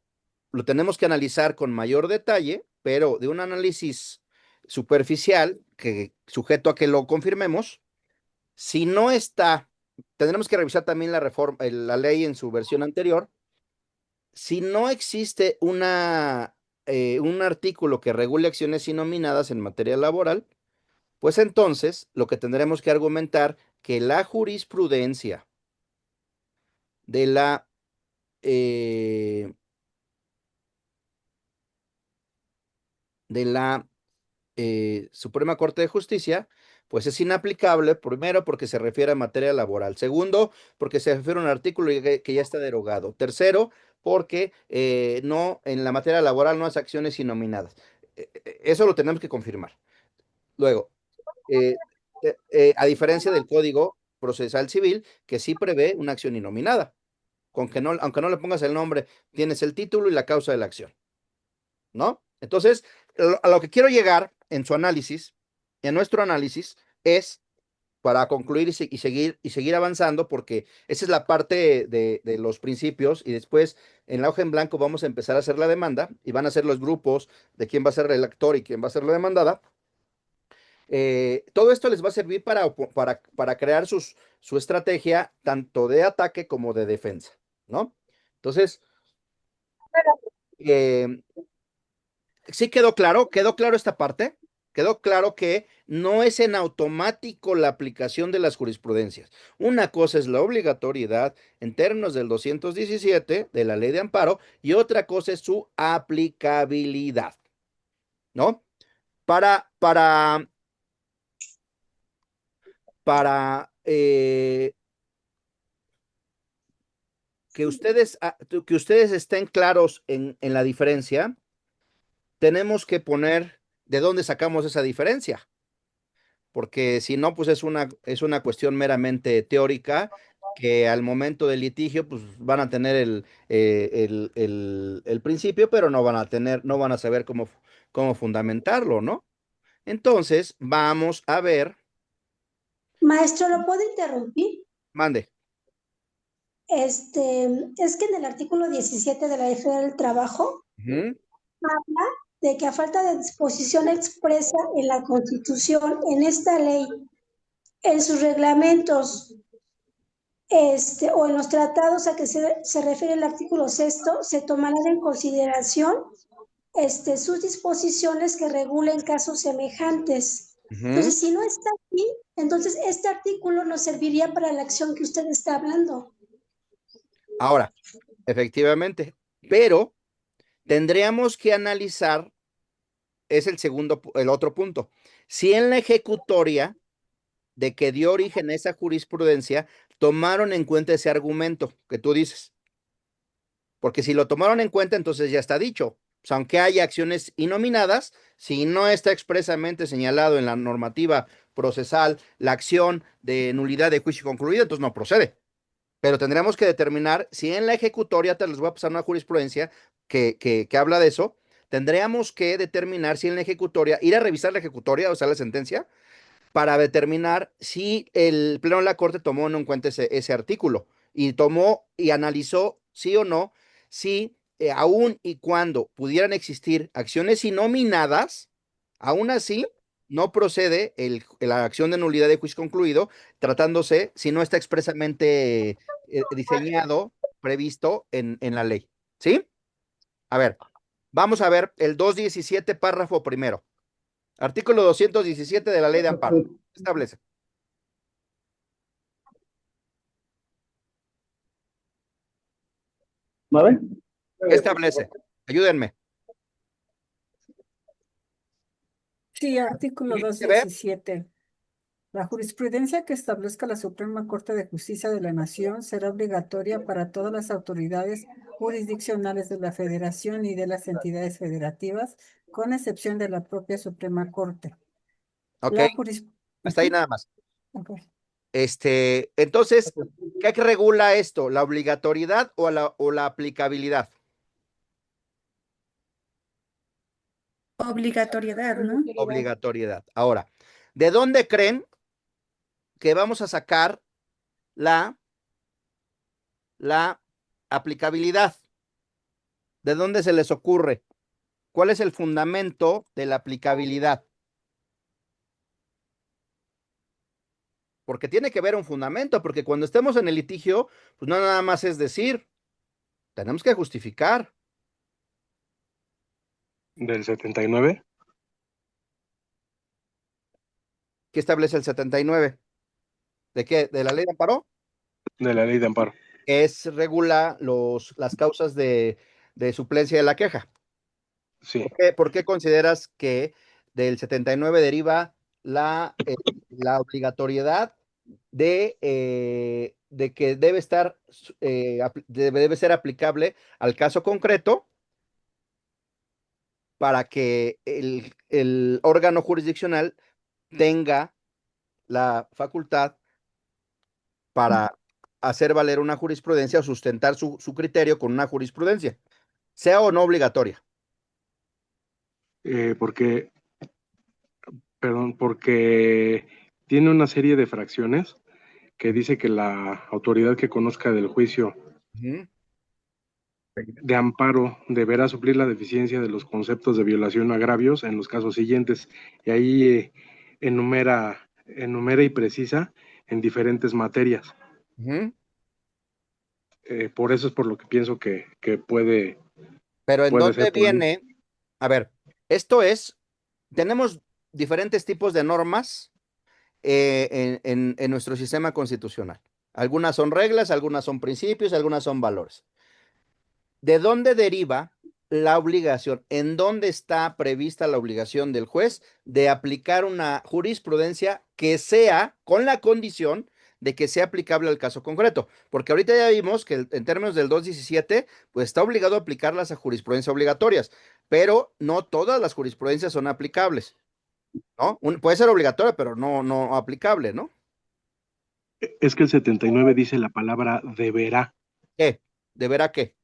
lo tenemos que analizar con mayor detalle, pero de un análisis superficial, que sujeto a que lo confirmemos, si no está, tendremos que revisar también la reforma, la ley en su versión anterior. Si no existe un artículo que regule acciones innominadas en materia laboral, Pues entonces lo que tendremos que argumentar que la jurisprudencia de la eh, de la Suprema Corte de Justicia, pues es inaplicable, primero porque se refiere a materia laboral, segundo porque se refiere a un artículo que ya está derogado, tercero porque no, en la materia laboral no hay acciones innominadas. Eso lo tenemos que confirmar. Luego, eh, a diferencia del Código Procesal Civil, que sí prevé una acción innominada, con que no, aunque no le pongas el nombre, tienes el título y la causa de la acción, ¿no? Entonces, a lo que quiero llegar en su análisis, en nuestro análisis, es para concluir y seguir avanzando, porque esa es la parte de los principios, y después en la hoja en blanco vamos a empezar a hacer la demanda, y van a ser los grupos de quién va a ser el actor y quién va a ser la demandada. Todo esto les va a servir para crear su estrategia tanto de ataque como de defensa, ¿no? Entonces, eh, sí quedó claro esta parte, quedó claro que no es en automático la aplicación de las jurisprudencias. Una cosa es la obligatoriedad en términos del 217 de la ley de amparo y otra cosa es su aplicabilidad, ¿no? Para, para, para que ustedes estén claros en la diferencia, tenemos que poner de dónde sacamos esa diferencia, porque si no, pues es una cuestión meramente teórica que al momento del litigio, pues van a tener el principio, pero no van a saber cómo fundamentarlo, ¿no? Entonces, vamos a ver, Maestro, ¿lo puedo interrumpir? mande. Es que en el artículo 17 de la Ley Federal del Trabajo Ujú, habla de que a falta de disposición expresa en la Constitución, en esta ley, en sus reglamentos, o en los tratados a que se refiere el artículo sexto, se tomarán en consideración sus disposiciones que regulen casos semejantes. ujú. Entonces, si no está aquí, entonces este artículo nos serviría para la acción que usted está hablando. Ahora, efectivamente, pero tendríamos que analizar, es el otro punto. Si en la ejecutoria de que dio origen a esa jurisprudencia, tomaron en cuenta ese argumento que tú dices. Porque si lo tomaron en cuenta, entonces ya está dicho. O sea, aunque haya acciones innominadas, si no está expresamente señalado en la normativa procesal la acción de nulidad de juicio concluido, entonces no procede. Pero tendremos que determinar si en la ejecutoria, te les voy a pasar una jurisprudencia que habla de eso, tendríamos que determinar si en la ejecutoria, ir a revisar la ejecutoria, o sea, la sentencia, para determinar si el Pleno de la Corte tomó o no en cuenta ese artículo y tomó y analizó sí o no, si aún y cuando pudieran existir acciones innominadas, aún así no procede la acción de nulidad de juicio concluido, tratándose si no está expresamente diseñado, previsto en la ley. ¿Sí? A ver, vamos a ver el 217 párrafo primero. Artículo 217 de la Ley de Amparo. Establece. ¿Vale? ¿Qué establece? Ayúdenme. Sí, artículo ¿Sí se ve? 217. La jurisprudencia que establezca la Suprema Corte de Justicia de la Nación será obligatoria para todas las autoridades jurisdiccionales de la Federación y de las entidades federativas, con excepción de la propia Suprema Corte. Ok, La juris... hasta ahí Ujú, nada más. ok. Entonces, ¿qué regula esto? ¿La obligatoriedad o la aplicabilidad? Obligatoriedad, ¿no? Obligatoriedad. Ahora, ¿de dónde creen que vamos a sacar la, la aplicabilidad? ¿De dónde se les ocurre? ¿Cuál es el fundamento de la aplicabilidad? Porque tiene que haber un fundamento, porque cuando estemos en el litigio, pues no nada más es decir, tenemos que justificar. Del 79. ¿Qué establece el 79? ¿De qué? ¿De la ley de amparo? de la ley de amparo. Es regula las causas de suplencia de la queja. Sí, ¿Por qué consideras que del 79 deriva la obligatoriedad de que debe estar, debe ser aplicable al caso concreto para que el órgano jurisdiccional tenga la facultad para hacer valer una jurisprudencia o sustentar su criterio con una jurisprudencia, sea o no obligatoria? porque, perdón, porque tiene una serie de fracciones que dice que la autoridad que conozca del juicio Ujú. de amparo deberá suplir la deficiencia de los conceptos de violación o agravios en los casos siguientes. Y ahí enumera y precisa en diferentes materias. Ujú. Por eso es por lo que pienso que puede Pero ¿en ser dónde polémico. viene? A ver, esto es, tenemos diferentes tipos de normas en nuestro sistema constitucional. Algunas son reglas, algunas son principios, algunas son valores. ¿De dónde deriva la obligación? ¿En dónde está prevista la obligación del juez de aplicar una jurisprudencia que sea con la condición de que sea aplicable al caso concreto? Porque ahorita ya vimos que en términos del 217, pues está obligado a aplicarlas a jurisprudencia obligatorias, pero no todas las jurisprudencias son aplicables, ¿no? Puede ser obligatoria, pero no aplicable, ¿no? Es que el 79 dice la palabra deberá ¿Qué? ¿Deberá qué?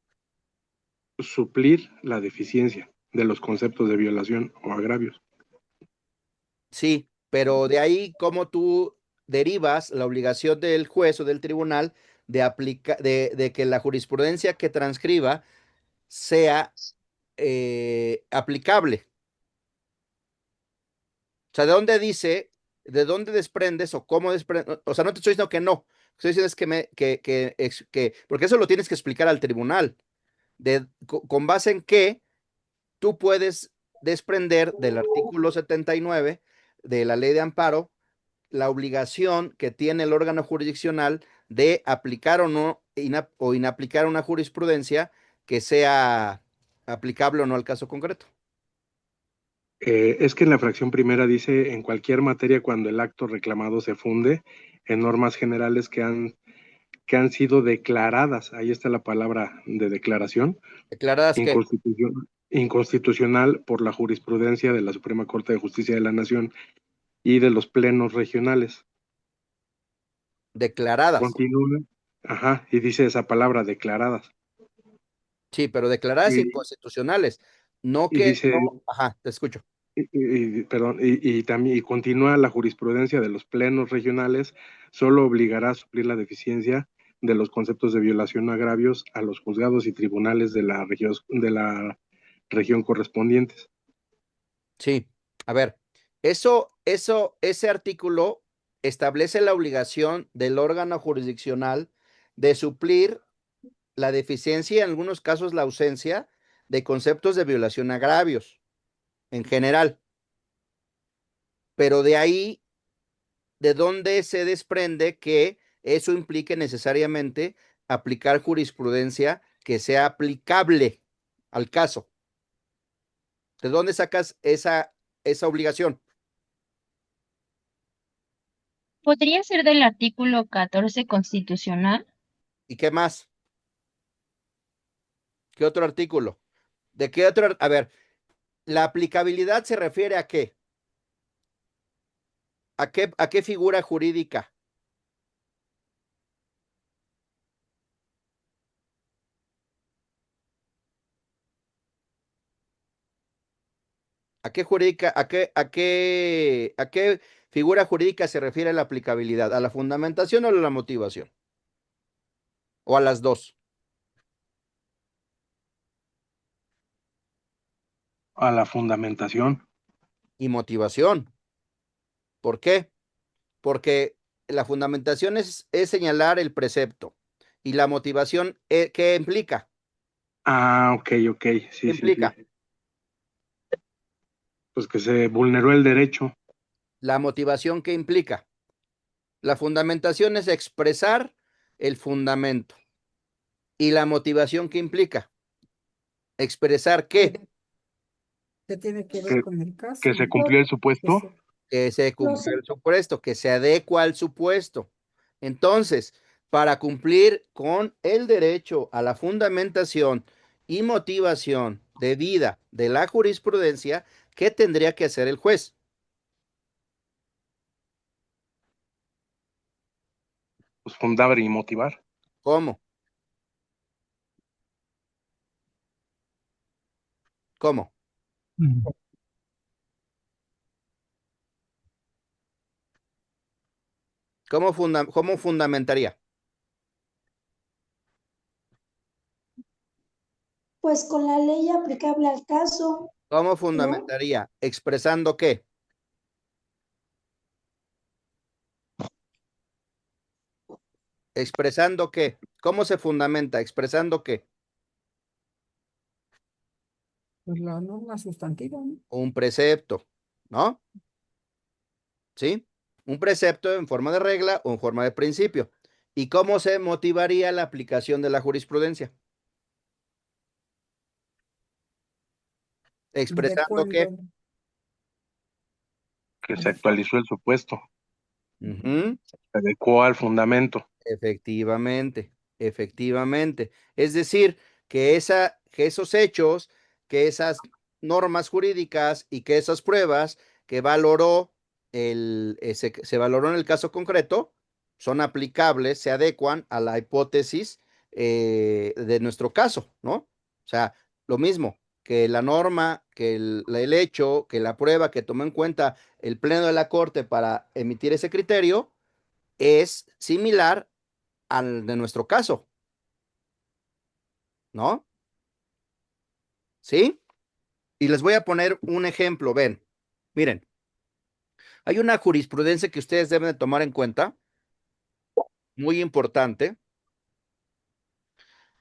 suplir la deficiencia de los conceptos de violación o agravios. Sí, pero de ahí cómo tú derivas la obligación del juez o del tribunal de que la jurisprudencia que transcriba sea aplicable. O sea, de dónde desprendes o cómo desprendes? O sea, no te estoy diciendo que no. Estoy diciendo es porque eso lo tienes que explicar al tribunal. Con base en qué tú puedes desprender del artículo 79 de la ley de amparo la obligación que tiene el órgano jurisdiccional de aplicar o no o inaplicar una jurisprudencia que sea aplicable o no al caso concreto. Es que en la fracción primera dice en cualquier materia cuando el acto reclamado se funde en normas generales que han sido declaradas, ahí está la palabra de declaración, Declaradas que, inconstitucional por la jurisprudencia de la Suprema Corte de Justicia de la Nación y de los plenos regionales. declaradas, Continúa, ajá, y dice esa palabra, declaradas. sí, pero declaradas Y, inconstitucionales, no y que, dice, no, ajá, te escucho. perdón, también y continúa la jurisprudencia de los plenos regionales, solo obligará a suplir la deficiencia de los conceptos de violación o agravios a los juzgados y tribunales de la región correspondientes. Sí, a ver, ese artículo establece la obligación del órgano jurisdiccional de suplir la deficiencia y en algunos casos la ausencia de conceptos de violación a agravios en general. Pero de ahí, ¿de dónde se desprende que eso implique necesariamente aplicar jurisprudencia que sea aplicable al caso? ¿De dónde sacas esa obligación? ¿Podría ser del artículo 14 constitucional? ¿Y qué más? ¿Qué otro artículo? ¿De qué otro? A ver, la aplicabilidad se refiere a qué? A qué figura jurídica? ¿A qué figura jurídica se refiere la aplicabilidad? ¿A la fundamentación o a la motivación? ¿O a las dos? A la fundamentación. Y motivación. ¿Por qué? Porque la fundamentación es señalar el precepto. ¿Y la motivación qué implica? Ah, ok, ¿Qué sí, sí, sí. implica? Pues que se vulneró el derecho. La motivación, ¿qué implica? La fundamentación es expresar el fundamento. ¿Y la motivación qué implica? Expresar qué. ¿Qué tiene que ver Que, con el caso? que se cumplió el Que supuesto. se- Que se Los, cumplió el supuesto, que se adecua al supuesto. Entonces, para cumplir con el derecho a la fundamentación y motivación debida de la jurisprudencia, ¿qué tendría que hacer el juez? Pues fundar y motivar. ¿Cómo? ¿Cómo? ¿Cómo fundamentaría? pues con la ley aplicable al caso, ¿Cómo ¿no? fundamentaría? ¿Expresando qué? ¿Expresando qué? ¿Cómo se fundamenta? ¿Expresando qué? Pues la norma sustantiva, ¿no? Un precepto, ¿no? ¿Sí? Un precepto en forma de regla o en forma de principio. ¿Y cómo se motivaría la aplicación de la jurisprudencia? ¿Expresando qué? Adecuando. Que se actualizó el supuesto. Ujú. Se adecuó al fundamento. Efectivamente, efectivamente. Es decir, que esos hechos, que esas normas jurídicas y que esas pruebas que valoró se valoró en el caso concreto son aplicables, se adecuan a la hipótesis de nuestro caso, ¿no? O sea, lo mismo que la norma, que el hecho, que la prueba que tomó en cuenta el Pleno de la Corte para emitir ese criterio es similar al de nuestro caso, ¿no? ¿Sí? Y les voy a poner un ejemplo, ven, miren, hay una jurisprudencia que ustedes deben de tomar en cuenta, muy importante.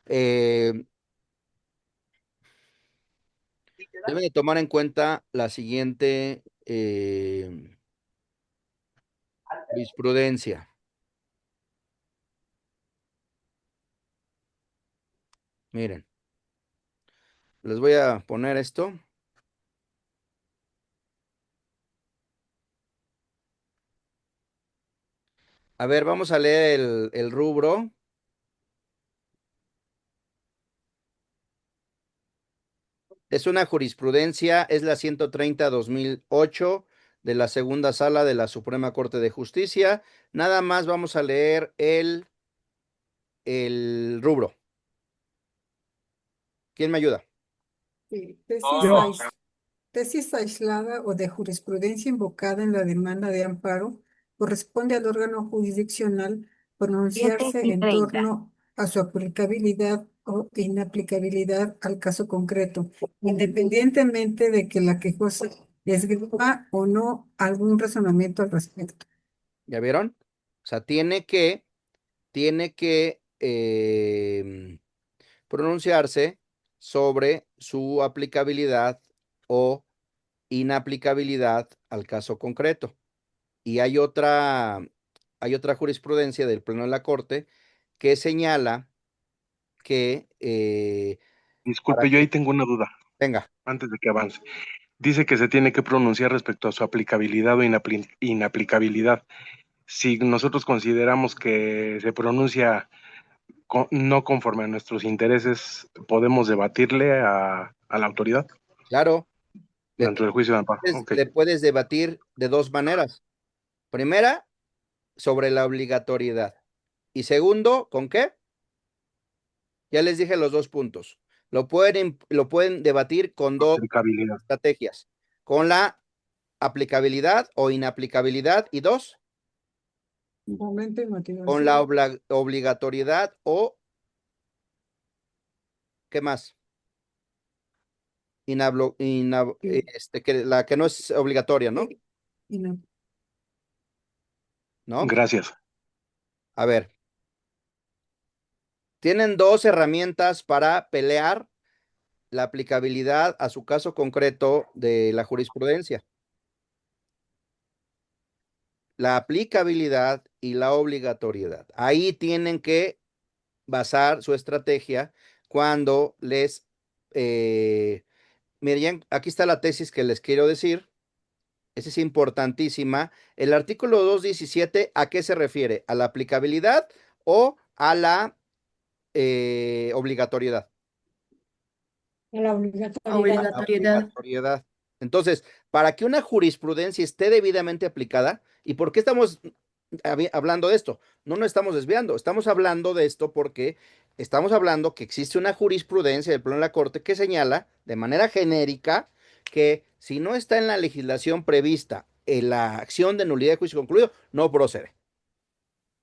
eh, Deben de tomar en cuenta la siguiente jurisprudencia. Miren, les voy a poner esto. A ver, vamos a leer el rubro. Es una jurisprudencia, es la 130/2008 de la segunda sala de la Suprema Corte de Justicia. Nada más vamos a leer el rubro. ¿Quién me ayuda? Sí, Yo, tesis aislada o de jurisprudencia invocada en la demanda de amparo corresponde al órgano jurisdiccional pronunciarse en torno a su aplicabilidad o inaplicabilidad al caso concreto, independientemente de que la quejosa esgrima o no algún razonamiento al respecto. ¿Ya vieron? O sea, tiene que pronunciarse sobre su aplicabilidad o inaplicabilidad al caso concreto. Y hay otra jurisprudencia del Pleno de la Corte que señala que para Disculpe, yo que ahí tengo una duda venga, antes de que avance. Dice que se tiene que pronunciar respecto a su aplicabilidad o inaplicabilidad. Si nosotros consideramos que se pronuncia no conforme a nuestros intereses, ¿podemos debatirle a la autoridad claro, le, dentro del juicio de amparo? puedes- Ok. le puedes debatir de dos maneras. Primera, sobre la obligatoriedad. Y segundo, ¿con qué? Ya les dije los dos puntos. Lo pueden debatir con dos Aplicabilidad. estrategias, con la aplicabilidad o inaplicabilidad y dos, Momento y con la motivación. obligatoriedad o, ¿qué más? Y- La que no es obligatoria, ¿no? y no- ¿No? Gracias. A ver, tienen dos herramientas para pelear la aplicabilidad a su caso concreto de la jurisprudencia. la aplicabilidad y la obligatoriedad. Ahí tienen que basar su estrategia cuando les... miren, aquí está la tesis que les quiero decir. Esa es importantísima. El artículo 217, ¿a qué se refiere? ¿A la aplicabilidad o a la obligatoriedad? La A obligatoriedad. la obligatoriedad. Entonces, para que una jurisprudencia esté debidamente aplicada, ¿y por qué estamos hablando de esto? No nos estamos desviando, estamos hablando de esto porque estamos hablando que existe una jurisprudencia del Pleno de la Corte que señala de manera genérica que si no está en la legislación prevista en la acción de nulidad de juicio concluido, no procede.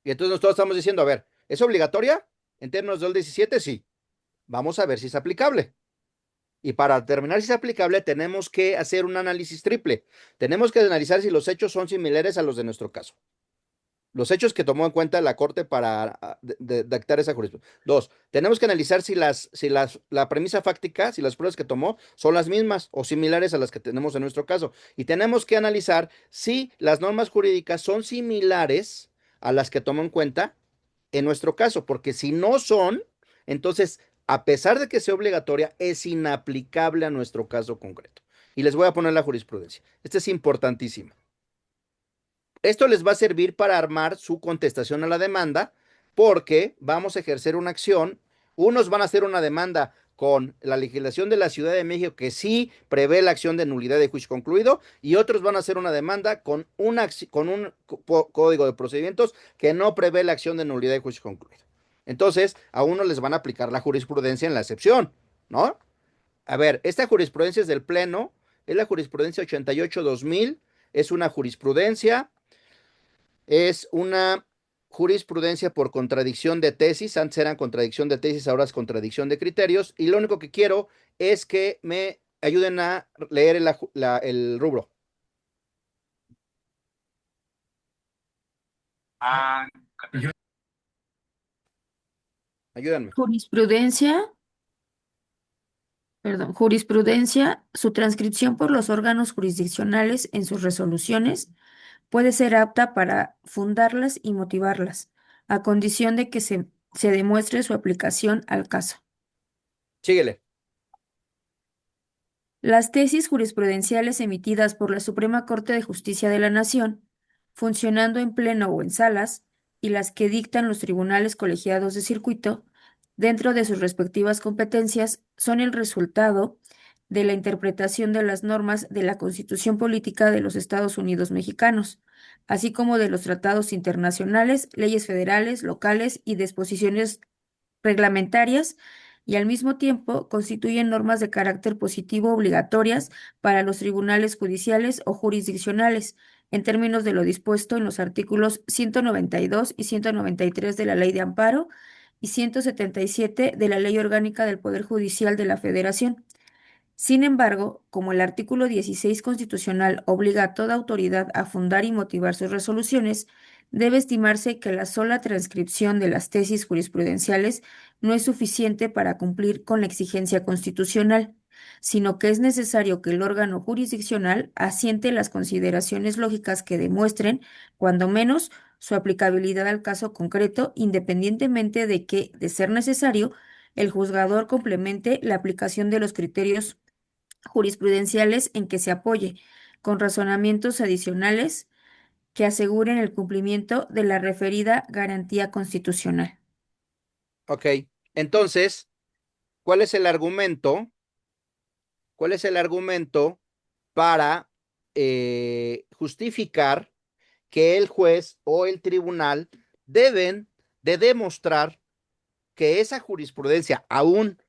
Y entonces nosotros estamos diciendo, a ver, ¿es obligatoria? En términos del 17, sí. Vamos a ver si es aplicable. Y para determinar si es aplicable, tenemos que hacer un análisis triple. Tenemos que analizar si los hechos son similares a los de nuestro caso. Los hechos que tomó en cuenta la Corte para dictar esa jurisprudencia. Dos, tenemos que analizar si la premisa fáctica, si las pruebas que tomó son las mismas o similares a las que tenemos en nuestro caso. Y tenemos que analizar si las normas jurídicas son similares a las que tomó en cuenta en nuestro caso, porque si no son, entonces, a pesar de que sea obligatoria, es inaplicable a nuestro caso concreto. Y les voy a poner la jurisprudencia. Esta es importantísima. Esto les va a servir para armar su contestación a la demanda, porque vamos a ejercer una acción. Unos van a hacer una demanda con la legislación de la Ciudad de México que sí prevé la acción de nulidad de juicio concluido, y otros van a hacer una demanda con un código de procedimientos que no prevé la acción de nulidad de juicio concluido. Entonces, a uno les van a aplicar la jurisprudencia en la excepción, ¿no? A ver, esta jurisprudencia es del Pleno, es la jurisprudencia 88-2000, es una jurisprudencia. Es una jurisprudencia por contradicción de tesis. Antes eran contradicción de tesis, ahora es contradicción de criterios. Y lo único que quiero es que me ayuden a leer el rubro. Ayúdenme. Jurisprudencia, su transcripción por los órganos jurisdiccionales en sus resoluciones puede ser apta para fundarlas y motivarlas, a condición de que se demuestre su aplicación al caso. Síguele. Las tesis jurisprudenciales emitidas por la Suprema Corte de Justicia de la Nación, funcionando en pleno o en salas, y las que dictan los tribunales colegiados de circuito, dentro de sus respectivas competencias, son el resultado de la interpretación de las normas de la Constitución Política de los Estados Unidos Mexicanos, así como de los tratados internacionales, leyes federales, locales y disposiciones reglamentarias, y al mismo tiempo constituyen normas de carácter positivo obligatorias para los tribunales judiciales o jurisdiccionales, en términos de lo dispuesto en los artículos 192 y 193 de la Ley de Amparo y 177 de la Ley Orgánica del Poder Judicial de la Federación. Sin embargo, como el artículo 16 constitucional obliga a toda autoridad a fundar y motivar sus resoluciones, debe estimarse que la sola transcripción de las tesis jurisprudenciales no es suficiente para cumplir con la exigencia constitucional, sino que es necesario que el órgano jurisdiccional asiente las consideraciones lógicas que demuestren, cuando menos, su aplicabilidad al caso concreto, independientemente de que, de ser necesario, el juzgador complemente la aplicación de los criterios jurisprudenciales en que se apoye, con razonamientos adicionales que aseguren el cumplimiento de la referida garantía constitucional. Ok, entonces, ¿cuál es el argumento? ¿Cuál es el argumento para justificar que el juez o el tribunal deben de demostrar que esa jurisprudencia, aún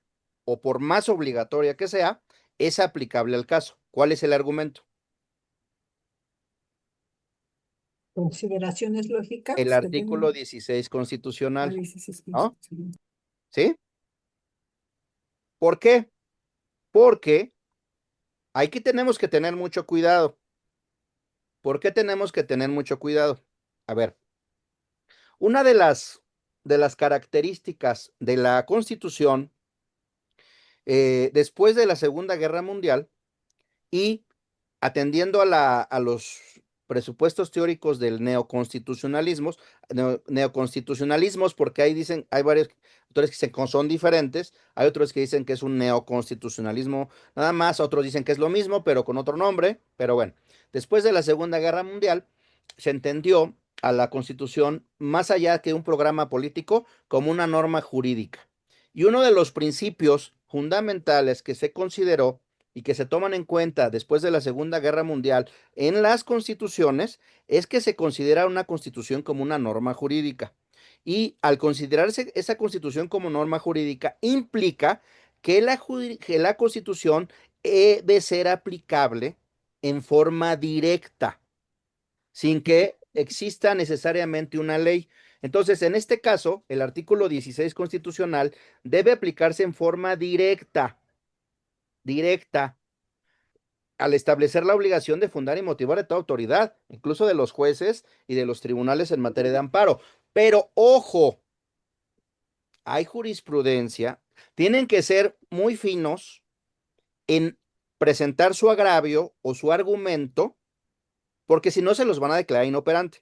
o por más obligatoria que sea, es aplicable al caso? ¿Cuál es el argumento? Consideraciones lógicas. El artículo 16 constitucional, ¿no? ¿Sí? ¿Por qué? Porque tenemos que tener mucho cuidado. ¿Por qué tenemos que tener mucho cuidado? A ver, una de las características de la Constitución después de la Segunda Guerra Mundial y atendiendo a los presupuestos teóricos del neoconstitucionalismos, porque ahí dicen, hay varios autores que dicen que son diferentes, hay otros que dicen que es un neoconstitucionalismo nada más, otros dicen que es lo mismo, pero con otro nombre, pero bueno, después de la Segunda Guerra Mundial, se entendió a la Constitución más allá que un programa político como una norma jurídica. Y uno de los principios fundamentales que se consideró y que se toman en cuenta después de la Segunda Guerra Mundial en las constituciones es que se considera una constitución como una norma jurídica. Y al considerarse esa constitución como norma jurídica, implica que la constitución debe ser aplicable en forma directa, sin que exista necesariamente una ley. Entonces, en este caso, el artículo 16 constitucional debe aplicarse en forma directa, al establecer la obligación de fundar y motivar a toda autoridad, incluso de los jueces y de los tribunales en materia de amparo. Pero ojo, hay jurisprudencia, tienen que ser muy finos en presentar su agravio o su argumento, porque si no se los van a declarar inoperante.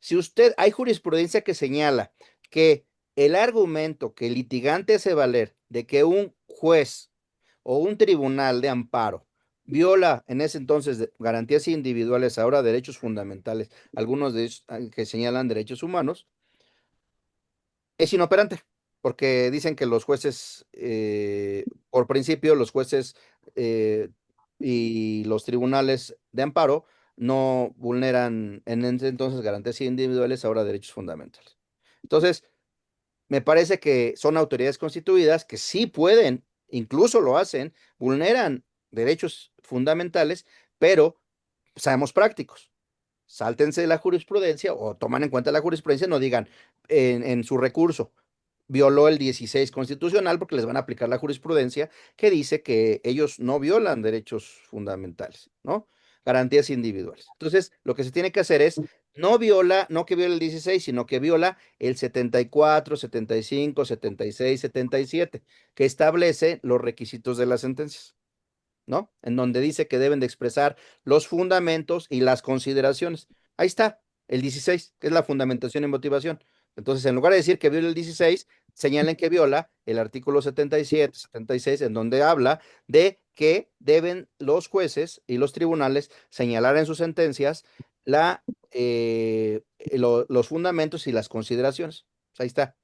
Si hay jurisprudencia que señala que el argumento que el litigante hace valer de que un juez o un tribunal de amparo viola en ese entonces garantías individuales, ahora derechos fundamentales, algunos de ellos que señalan derechos humanos, es inoperante, porque dicen que los jueces, por principio, los jueces y los tribunales de amparo no vulneran en ese entonces garantías individuales, ahora derechos fundamentales. Entonces, me parece que son autoridades constituidas que sí pueden, incluso lo hacen, vulneran derechos fundamentales, pero seamos prácticos. Sáltense la jurisprudencia o toman en cuenta la jurisprudencia, no digan en su recurso violó el 16 constitucional porque les van a aplicar la jurisprudencia que dice que ellos no violan derechos fundamentales, ¿no? Garantías individuales. Entonces, lo que se tiene que hacer es no que viola el 16, sino que viola el 74, 75, 76, 77, que establece los requisitos de las sentencias, ¿no? En donde dice que deben de expresar los fundamentos y las consideraciones. Ahí está, el 16, que es la fundamentación y motivación. Entonces, en lugar de decir que viola el 16, señalen que viola el artículo 77, 76, en donde habla de que deben los jueces y los tribunales señalar en sus sentencias los fundamentos y las consideraciones. Ahí está.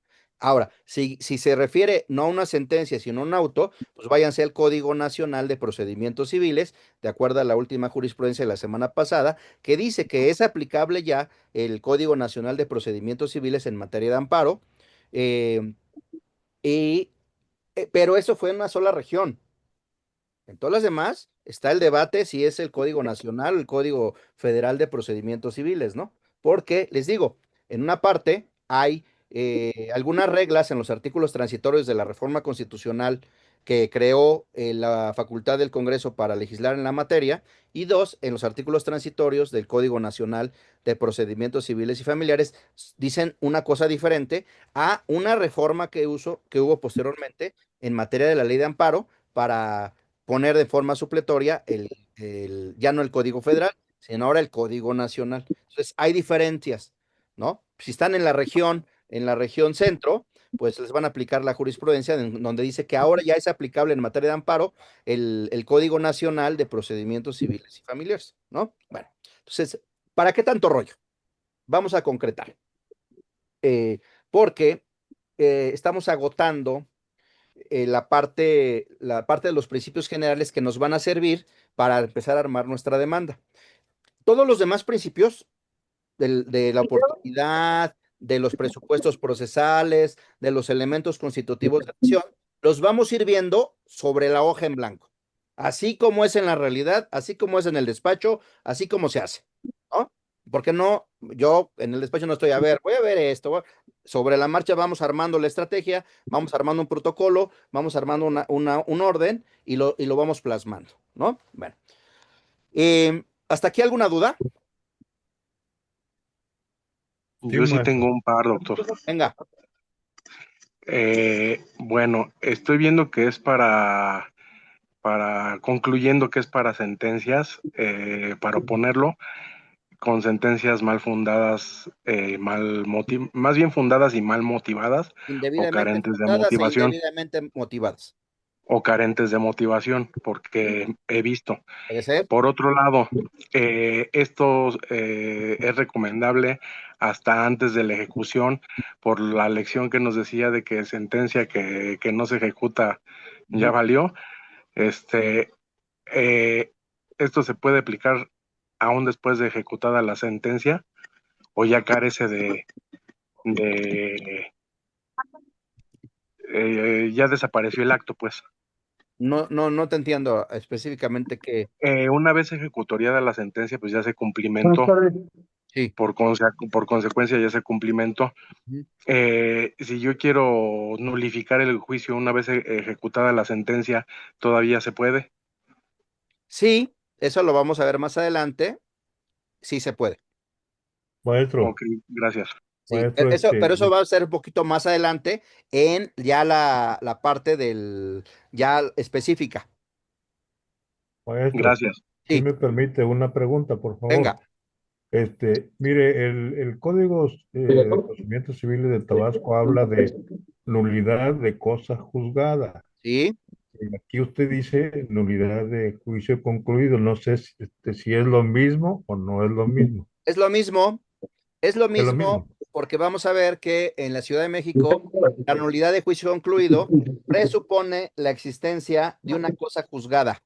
Ahora, si se refiere no a una sentencia, sino a un auto, pues váyanse al Código Nacional de Procedimientos Civiles, de acuerdo a la última jurisprudencia de la semana pasada, que dice que es aplicable ya el Código Nacional de Procedimientos Civiles en materia de amparo, eh, y, pero eso fue en una sola región. En todas las demás está el debate si es el Código Nacional o el Código Federal de Procedimientos Civiles, ¿no? Porque, les digo, en una parte hay algunas reglas en los artículos transitorios de la reforma constitucional que creó la facultad del Congreso para legislar en la materia, y dos, en los artículos transitorios del Código Nacional de Procedimientos Civiles y Familiares, dicen una cosa diferente a una reforma que hubo posteriormente en materia de la ley de amparo para poner de forma supletoria ya no el Código Federal, sino ahora el Código Nacional. Entonces, hay diferencias, ¿no? Si están en la región centro, pues les van a aplicar la jurisprudencia donde dice que ahora ya es aplicable en materia de amparo el Código Nacional de Procedimientos Civiles y Familiares, ¿no? Bueno, entonces, ¿para qué tanto rollo? Vamos a concretar. Porque estamos agotando la parte de los principios generales que nos van a servir para empezar a armar nuestra demanda. Todos los demás principios de la oportunidad, de los presupuestos procesales, de los elementos constitutivos de acción, los vamos a ir viendo sobre la hoja en blanco, así como es en la realidad, así como es en el despacho, así como se hace, ¿no? Porque no, yo en el despacho no estoy, voy a ver esto, sobre la marcha vamos armando la estrategia, vamos armando un protocolo, vamos armando un orden y lo vamos plasmando, ¿no? Bueno, ¿hasta aquí alguna duda? Yo sí tengo un par, doctor. Venga. Bueno, estoy viendo que es concluyendo que es para sentencias, para oponerlo. con sentencias mal fundadas, más bien fundadas y mal motivadas, o Indebidamente carentes de fundadas e motivación, indebidamente motivadas. porque he visto. ¿Puede ser? Por otro lado, esto es recomendable hasta antes de la ejecución, por la lección que nos decía de que sentencia que no se ejecuta ya valió. Esto se puede aplicar aún después de ejecutada la sentencia, o ya carece ya desapareció el acto, pues. No te entiendo específicamente qué. Una vez ejecutoriada la sentencia, pues ya se cumplimentó. Sí. Por consecuencia ya se cumplimentó. Ujú. Si yo quiero nulificar el juicio una vez ejecutada la sentencia, ¿todavía se puede? Sí, eso lo vamos a ver más adelante. Sí se puede. Maestro, Ok, gracias. Sí, maestro, pero eso va a ser un poquito más adelante en ya la parte del ya específica. maestro, Gracias. si Sí, me permite una pregunta, por favor. venga. Mire, el Código de Procedimientos Civiles de Tabasco habla de nulidad de cosa juzgada. Sí, Y aquí usted dice nulidad de juicio concluido. No sé si es lo mismo o no es lo mismo. es lo mismo. Es lo Es lo mismo mismo. porque vamos a ver que en la Ciudad de México la nulidad de juicio concluido presupone la existencia de una cosa juzgada.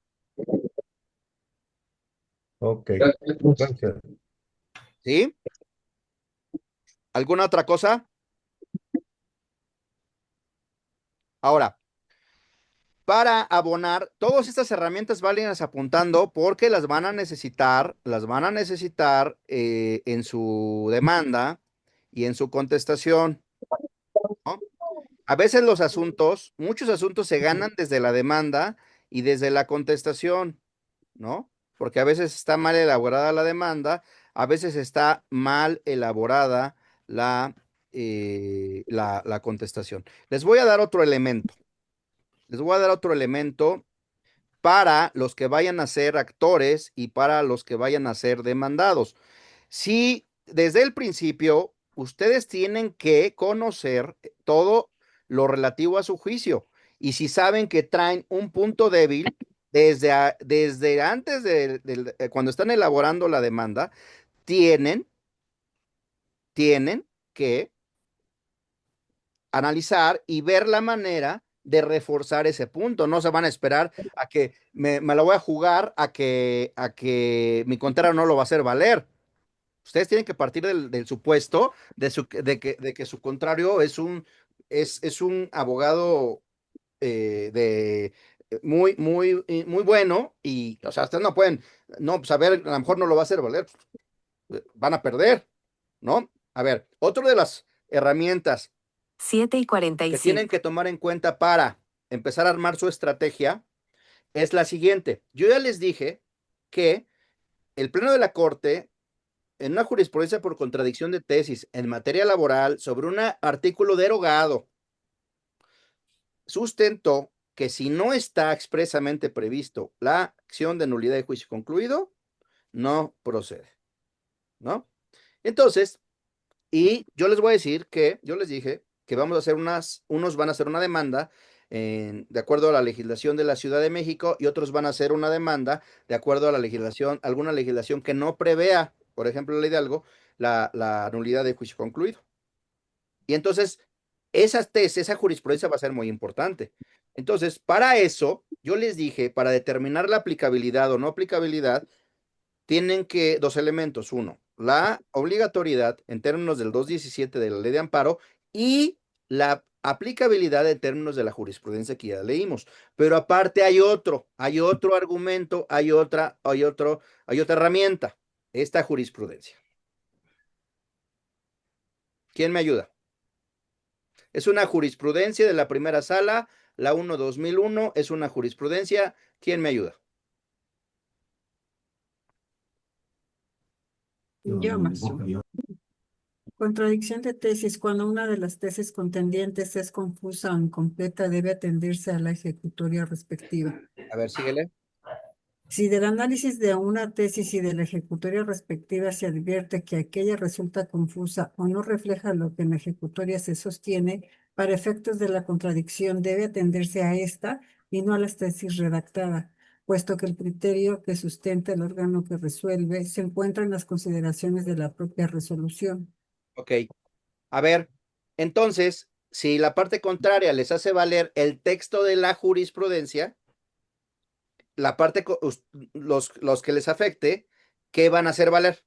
Ok, gracias. ¿Sí? ¿Alguna otra cosa? Ahora, para abonar, todas estas herramientas valen apuntando porque las van a necesitar en su demanda y en su contestación, ¿no? A veces muchos asuntos se ganan desde la demanda y desde la contestación, ¿no? Porque a veces está mal elaborada la demanda, a veces está mal elaborada la contestación. Les voy a dar otro elemento. Les voy a dar otro elemento para los que vayan a ser actores y para los que vayan a ser demandados. Si desde el principio ustedes tienen que conocer todo lo relativo a su juicio y si saben que traen un punto débil desde antes cuando están elaborando la demanda, tienen, tienen que analizar y ver la manera de reforzar ese punto. No se van a esperar a que me lo voy a jugar a que mi contrario no lo va a hacer valer. Ustedes tienen que partir del supuesto de que su contrario es un abogado muy bueno y, o sea, ustedes no pueden, no, pues a ver, a lo mejor no lo va a hacer valer, van a perder, ¿no? A ver, otro de las herramientas 7:45. que tienen que tomar en cuenta para empezar a armar su estrategia es la siguiente. Yo ya les dije que el Pleno de la Corte, en una jurisprudencia por contradicción de tesis en materia laboral sobre un artículo derogado, sustentó que si no está expresamente previsto la acción de nulidad de juicio concluido, no procede, ¿no? Entonces, y yo les voy a decir que, yo les dije que vamos a hacer unos van a hacer una demanda de acuerdo a la legislación de la Ciudad de México y otros van a hacer una demanda de acuerdo a la legislación, alguna legislación que no prevea, por ejemplo, la ley de algo, la nulidad de juicio concluido. Y entonces, esa jurisprudencia va a ser muy importante. Entonces, para eso, yo les dije, para determinar la aplicabilidad o no aplicabilidad, tienen que dos elementos. Uno, la obligatoriedad en términos del 217 de la ley de amparo y la aplicabilidad en términos de la jurisprudencia que ya leímos. Pero aparte hay otro argumento, hay otra herramienta, esta jurisprudencia. ¿Quién me ayuda? Es una jurisprudencia de la primera sala, la 1/2001, es una jurisprudencia. ¿Quién me ayuda? Yo, maestro. Contradicción de tesis. Cuando una de las tesis contendientes es confusa o incompleta, debe atenderse a la ejecutoria respectiva. A ver, síguele. Si del análisis de una tesis y de la ejecutoria respectiva se advierte que aquella resulta confusa o no refleja lo que en la ejecutoria se sostiene, para efectos de la contradicción debe atenderse a esta y no a la tesis redactada, puesto que el criterio que sustenta el órgano que resuelve se encuentra en las consideraciones de la propia resolución. Ok. A ver, entonces, si la parte contraria les hace valer el texto de la jurisprudencia, la parte, los que les afecte, ¿qué van a hacer valer?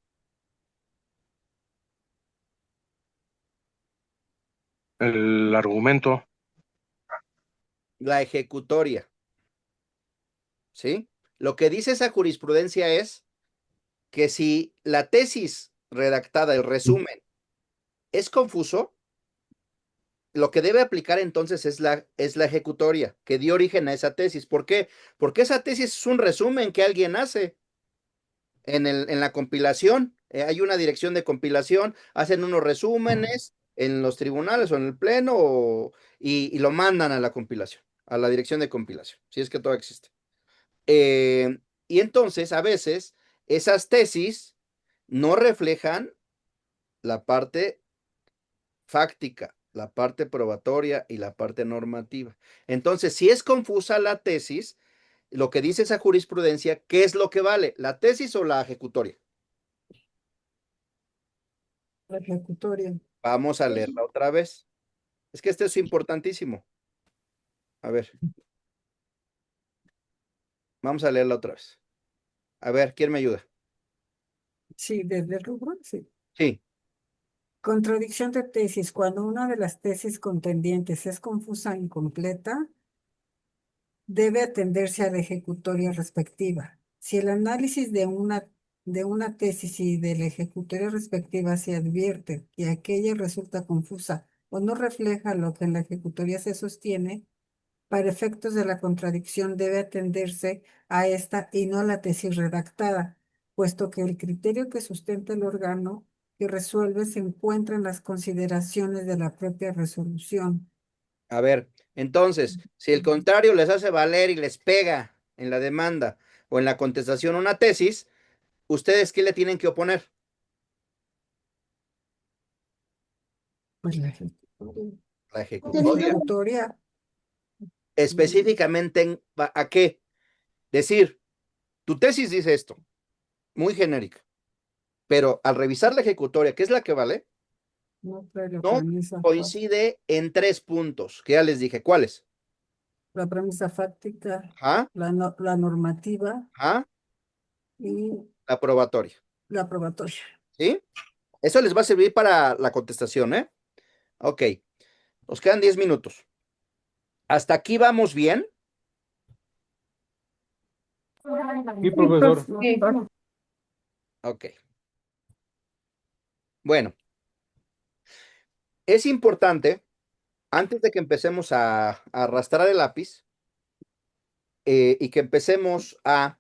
El argumento. La ejecutoria, ¿sí? Lo que dice esa jurisprudencia es que si la tesis redactada, el resumen, es confuso, lo que debe aplicar entonces es la ejecutoria que dio origen a esa tesis. ¿Por qué? Porque esa tesis es un resumen que alguien hace en la compilación. Hay una dirección de compilación, hacen unos resúmenes en los tribunales o en el pleno y lo mandan a la compilación, a la dirección de compilación, si es que todo existe. Y entonces, a veces, esas tesis no reflejan la parte fáctica, la parte probatoria y la parte normativa. Entonces, si es confusa la tesis, lo que dice esa jurisprudencia, ¿qué es lo que vale? ¿La tesis o la ejecutoria? La ejecutoria. Vamos a leerla otra vez. Es que esto es importantísimo. A ver. Vamos a leerla otra vez. A ver, ¿quién me ayuda? Sí, desde el rubro, sí. Sí. Contradicción de tesis. Cuando una de las tesis contendientes es confusa e incompleta, debe atenderse a la ejecutoria respectiva. Si el análisis de una tesis y de la ejecutoria respectiva se advierte que aquella resulta confusa o no refleja lo que en la ejecutoria se sostiene, para efectos de la contradicción debe atenderse a esta y no a la tesis redactada, puesto que el criterio que sustenta el órgano que resuelve se encuentra en las consideraciones de la propia resolución. A ver, entonces, si el contrario les hace valer y les pega en la demanda o en la contestación una tesis, ¿ustedes qué le tienen que oponer? Pues la La ejecutoria. ejecutoria. Específicamente ¿a qué? Decir, tu tesis dice esto, muy genérica, pero al revisar la ejecutoria, ¿qué es la que vale? No trae la No premisa, coincide en 3 puntos, que ya les dije, ¿cuáles? la premisa fáctica, Ajá, la normativa ajá, y la probatoria, la probatoria. ¿sí? Eso les va a servir para la contestación, ¿eh? Ok, nos quedan 10 minutos. ¿Hasta aquí vamos bien? Sí, profesor. Ok. Bueno, es importante, antes de que empecemos a arrastrar el lápiz y que empecemos a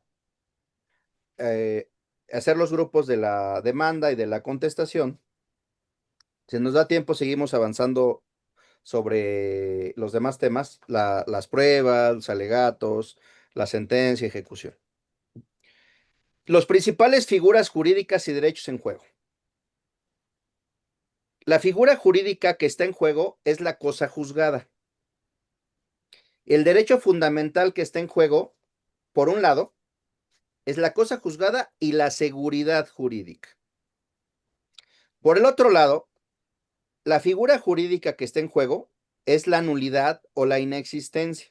hacer los grupos de la demanda y de la contestación, si nos da tiempo, seguimos avanzando sobre los demás temas, las pruebas, los alegatos, la sentencia, ejecución. Los principales figuras jurídicas y derechos en juego. La figura jurídica que está en juego es la cosa juzgada. El derecho fundamental que está en juego, por un lado, es la cosa juzgada y la seguridad jurídica. Por el otro lado, la figura jurídica que está en juego es la nulidad o la inexistencia.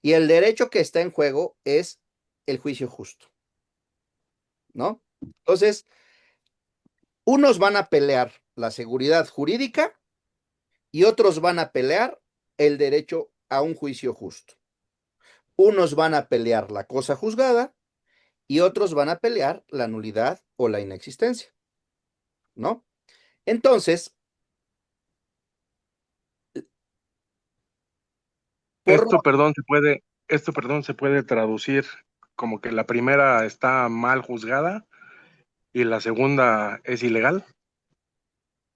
Y el derecho que está en juego es el juicio justo. ¿No? Entonces, unos van a pelear la seguridad jurídica y otros van a pelear el derecho a un juicio justo. Unos van a pelear la cosa juzgada y otros van a pelear la nulidad o la inexistencia, ¿no? Entonces, Esto, perdón, se puede traducir como que la primera está mal juzgada y la segunda es ilegal.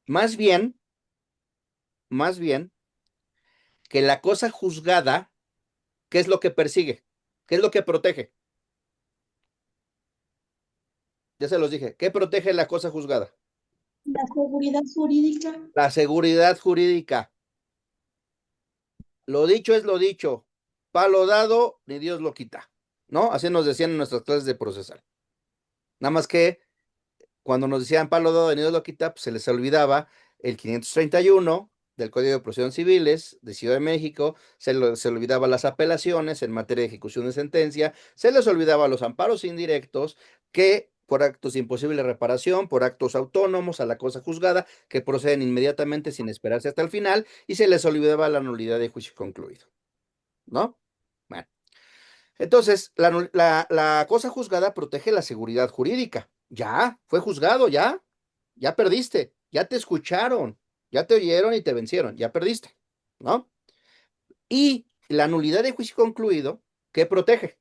más bien, que la cosa juzgada, ¿qué es lo que persigue? ¿Qué es lo que protege? Ya se los dije. ¿Qué protege la cosa juzgada? La seguridad jurídica. La seguridad jurídica. Lo dicho es lo dicho. Palo dado, ni Dios lo quita. ¿No? Así nos decían en nuestras clases de procesal. Nada más que cuando nos decían palo dado, ni Dios lo quita, pues se les olvidaba el 531 del Código de Procedimientos Civiles de Ciudad de México, se olvidaba las apelaciones en materia de ejecución de sentencia, se les olvidaba los amparos indirectos que por actos de imposible reparación, por actos autónomos a la cosa juzgada, que proceden inmediatamente sin esperarse hasta el final, y se les olvidaba la nulidad de juicio concluido, ¿no? Bueno, entonces, la cosa juzgada protege la seguridad jurídica. Ya, fue juzgado, ya perdiste, ya te escucharon, ya te oyeron y te vencieron, ya perdiste, ¿no? Y la nulidad de juicio concluido, ¿qué protege?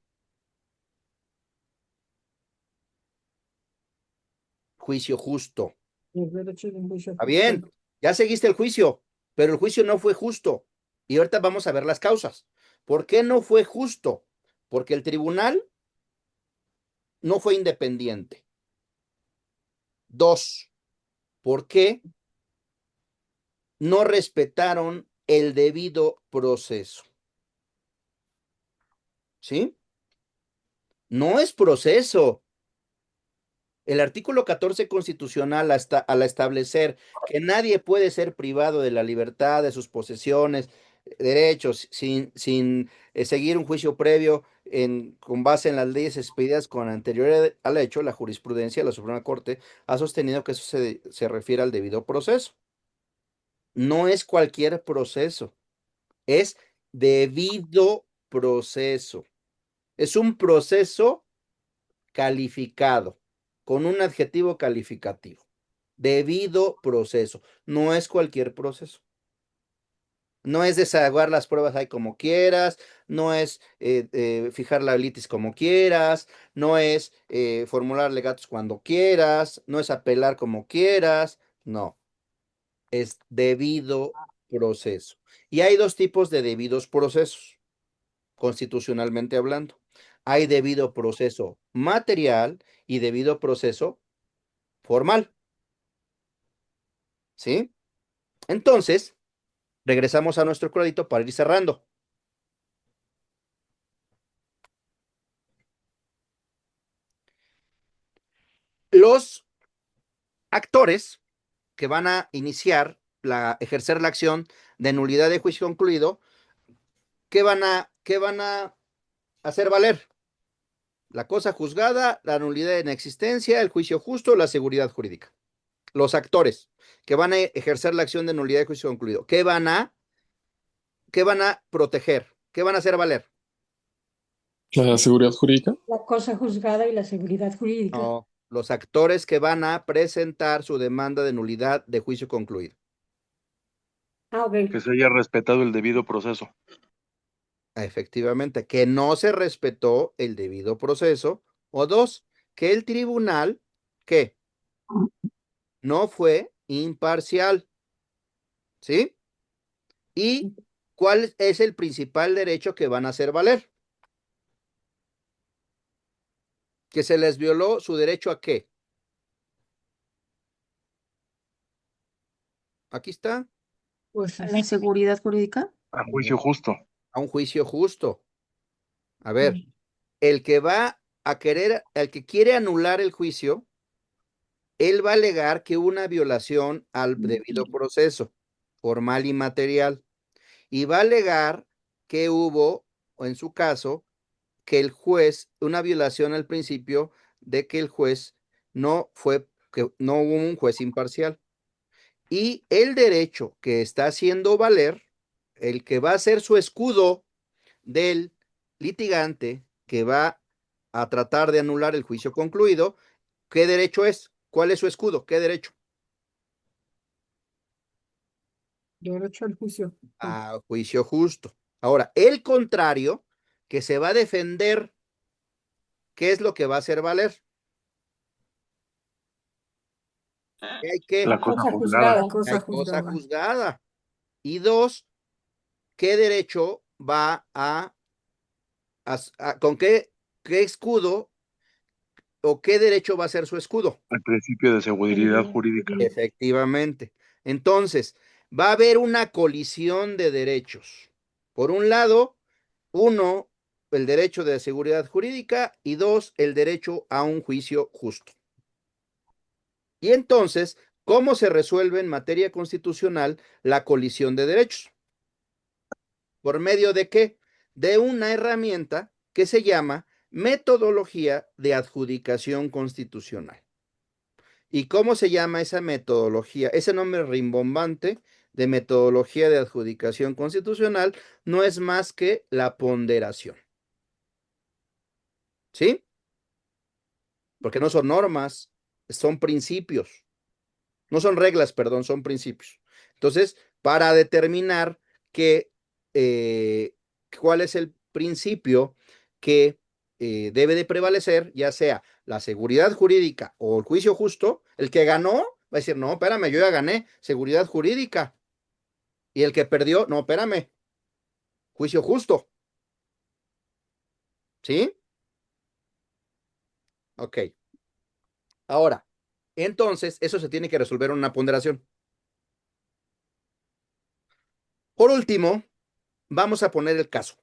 Juicio justo. El derecho de un juicio Está justo. bien, ya seguiste el juicio, pero el juicio no fue justo. Y ahorita vamos a ver las causas. ¿Por qué no fue justo? Porque el tribunal no fue independiente. Dos, ¿por qué no respetaron el debido proceso? ¿Sí? No es proceso. El artículo 14 constitucional, al establecer que nadie puede ser privado de la libertad, de sus posesiones, derechos, sin seguir un juicio previo con base en las leyes expedidas con anterioridad al hecho, la jurisprudencia de la Suprema Corte ha sostenido que eso se refiere al debido proceso. No es cualquier proceso, es debido proceso. Es un proceso calificado, con un adjetivo calificativo. Debido proceso. No es cualquier proceso. No es desahogar las pruebas ahí como quieras, no es fijar la litis como quieras, no es formular alegatos cuando quieras, no es apelar como quieras, no, es debido proceso. Y hay dos tipos de debidos procesos, constitucionalmente hablando. Hay debido proceso material y debido proceso formal, ¿sí? Entonces, regresamos a nuestro crédito para ir cerrando. Los actores que van a iniciar ejercer la acción de nulidad de juicio concluido, ¿qué van a hacer valer? La cosa juzgada, la nulidad de inexistencia, el juicio justo, la seguridad jurídica. Los actores que van a ejercer la acción de nulidad de juicio concluido, ¿qué van a proteger? ¿Qué van a hacer valer? La seguridad jurídica. La cosa juzgada y la seguridad jurídica. No, los actores que van a presentar su demanda de nulidad de juicio concluido. Ah, ok. Que se haya respetado el debido proceso. Efectivamente, que no se respetó el debido proceso. O dos, que el tribunal, ¿qué? No fue imparcial. ¿Sí? ¿Y cuál es el principal derecho que van a hacer valer? Que se les violó su derecho a qué. Aquí está. Pues la seguridad jurídica. A juicio justo. A un juicio justo. A ver, el que quiere anular el juicio, él va a alegar que hubo una violación al debido proceso, formal y material, y va a alegar que hubo, o en su caso, que el juez, una violación al principio de que el juez que no hubo un juez imparcial. Y el derecho que está haciendo valer, el que va a ser su escudo del litigante que va a tratar de anular el juicio concluido, ¿qué derecho es? ¿Cuál es su escudo? ¿Qué derecho? Derecho al juicio. A juicio justo. Ahora, el contrario, que se va a defender, ¿qué es lo que va a hacer valer? Que hay que La cosa juzgada. La cosa hay cosa juzgada. juzgada. Y dos, ¿qué derecho va con qué escudo o qué derecho va a ser su escudo? El principio de seguridad jurídica. Efectivamente. Entonces, va a haber una colisión de derechos. Por un lado, uno, el derecho de seguridad jurídica y dos, el derecho a un juicio justo. Y entonces, ¿cómo se resuelve en materia constitucional la colisión de derechos? ¿Por medio de qué? De una herramienta que se llama metodología de adjudicación constitucional. ¿Y cómo se llama esa metodología? Ese nombre rimbombante de metodología de adjudicación constitucional no es más que la ponderación. ¿Sí? Porque no son normas, son principios. No son reglas, perdón, son principios. Entonces, para determinar cuál es el principio que debe de prevalecer, ya sea la seguridad jurídica o el juicio justo, el que ganó va a decir, no, espérame, yo ya gané seguridad jurídica. Y el que perdió, no, espérame, juicio justo. ¿Sí? Ok. Ahora, entonces, eso se tiene que resolver en una ponderación. Por último, vamos a poner el caso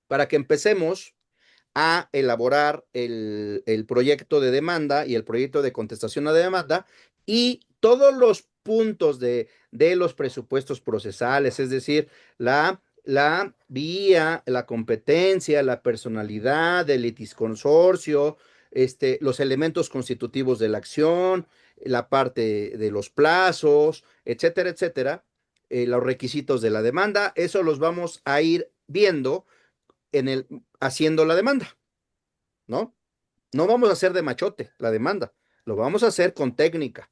para que empecemos a elaborar el proyecto de demanda y el proyecto de contestación a demanda y todos los puntos de los presupuestos procesales, es decir, la vía, la competencia, la personalidad, el litisconsorcio, los elementos constitutivos de la acción, la parte de los plazos, etcétera, etcétera, los requisitos de la demanda, eso los vamos a ir viendo haciendo la demanda, ¿no? No vamos a hacer de machote la demanda, lo vamos a hacer con técnica.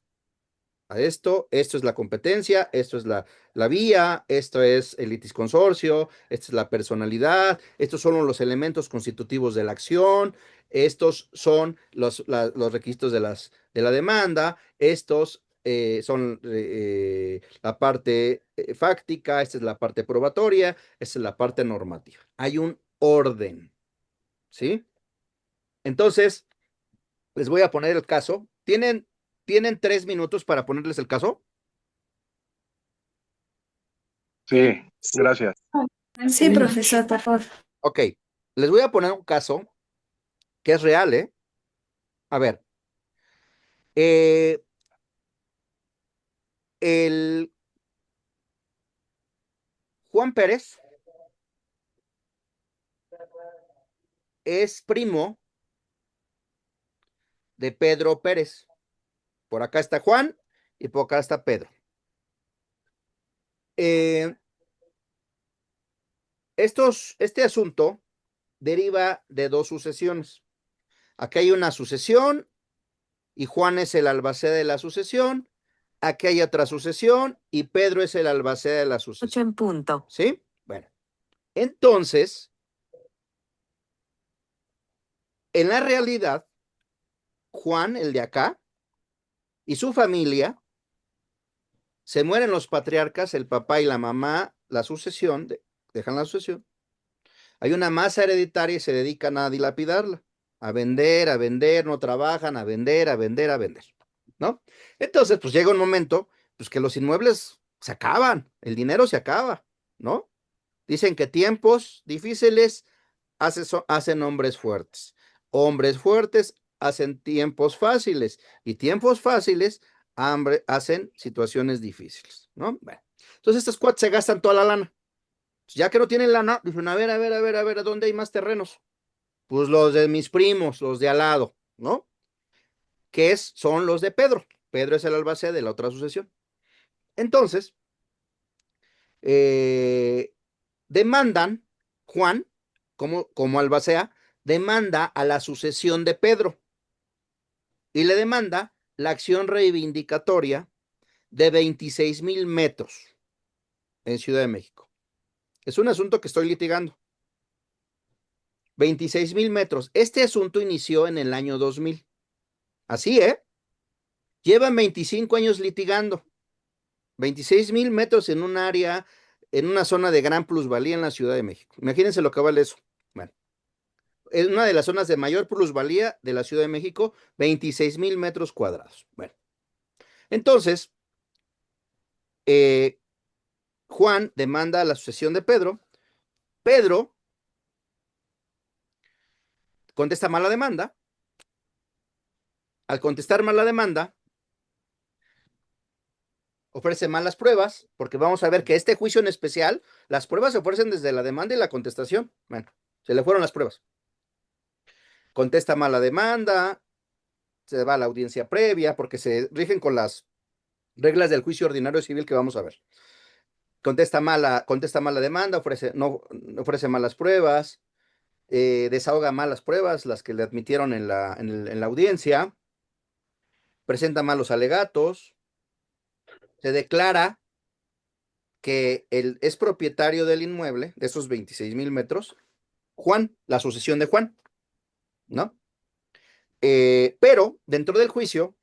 A esto es la competencia, esto es la vía, esto es el litisconsorcio, esta es la personalidad, estos son los elementos constitutivos de la acción, estos son los requisitos de la demanda, estos son la parte fáctica, esta es la parte probatoria, esta es la parte normativa. Hay un orden, ¿sí? Entonces, les voy a poner el caso. ¿Tienen 3 minutos para ponerles el caso? Sí, gracias. Sí, profesor, por favor. Ok, les voy a poner un caso que es real, ¿eh? A ver, el Juan Pérez es primo de Pedro Pérez. Por acá está Juan y por acá está Pedro. Este asunto deriva de 2 sucesiones. Aquí hay una sucesión y Juan es el albacea de la sucesión. Aquí hay otra sucesión y Pedro es el albacea de la sucesión. 8 en punto. ¿Sí? Bueno, entonces, en la realidad, Juan, el de acá, y su familia, se mueren los patriarcas, el papá y la mamá, la sucesión, dejan la sucesión. Hay una masa hereditaria y se dedican a dilapidarla, a vender, no trabajan, a vender, ¿no? Entonces, pues llega un momento, pues que los inmuebles se acaban, el dinero se acaba, ¿no? Dicen que tiempos difíciles hacen hombres fuertes. Hombres fuertes hacen tiempos fáciles y tiempos fáciles hacen situaciones difíciles, ¿no? Bueno, entonces estos cuates se gastan toda la lana. Ya que no tienen lana, dicen, a ver, ¿dónde hay más terrenos? Pues los de mis primos, los de al lado, ¿no? Son los de Pedro. Pedro es el albacea de la otra sucesión. Entonces, demandan, Juan, como albacea, demanda a la sucesión de Pedro y le demanda la acción reivindicatoria de 26,000 metros en Ciudad de México. Es un asunto que estoy litigando. 26,000 metros. Este asunto inició en el año 2000. Así, ¿eh? Llevan 25 años litigando. 26,000 metros en un área, en una zona de gran plusvalía en la Ciudad de México. Imagínense lo que vale eso. Bueno, Es una de las zonas de mayor plusvalía de la Ciudad de México, 26,000 metros cuadrados. Bueno, entonces, Juan demanda a la sucesión de Pedro. Pedro contesta mal la demanda. Al contestar mal la demanda, ofrece malas pruebas, porque vamos a ver que este juicio en especial, las pruebas se ofrecen desde la demanda y la contestación. Bueno, se le fueron las pruebas. Contesta mal la demanda, se va a la audiencia previa, porque se rigen con las reglas del juicio ordinario civil que vamos a ver. Contesta mal la demanda, ofrece malas pruebas, desahoga malas pruebas, las que le admitieron en la audiencia, presenta malos alegatos, se declara que él es propietario del inmueble, de esos 26,000 metros, Juan, la sucesión de Juan, ¿no? Pero dentro del juicio,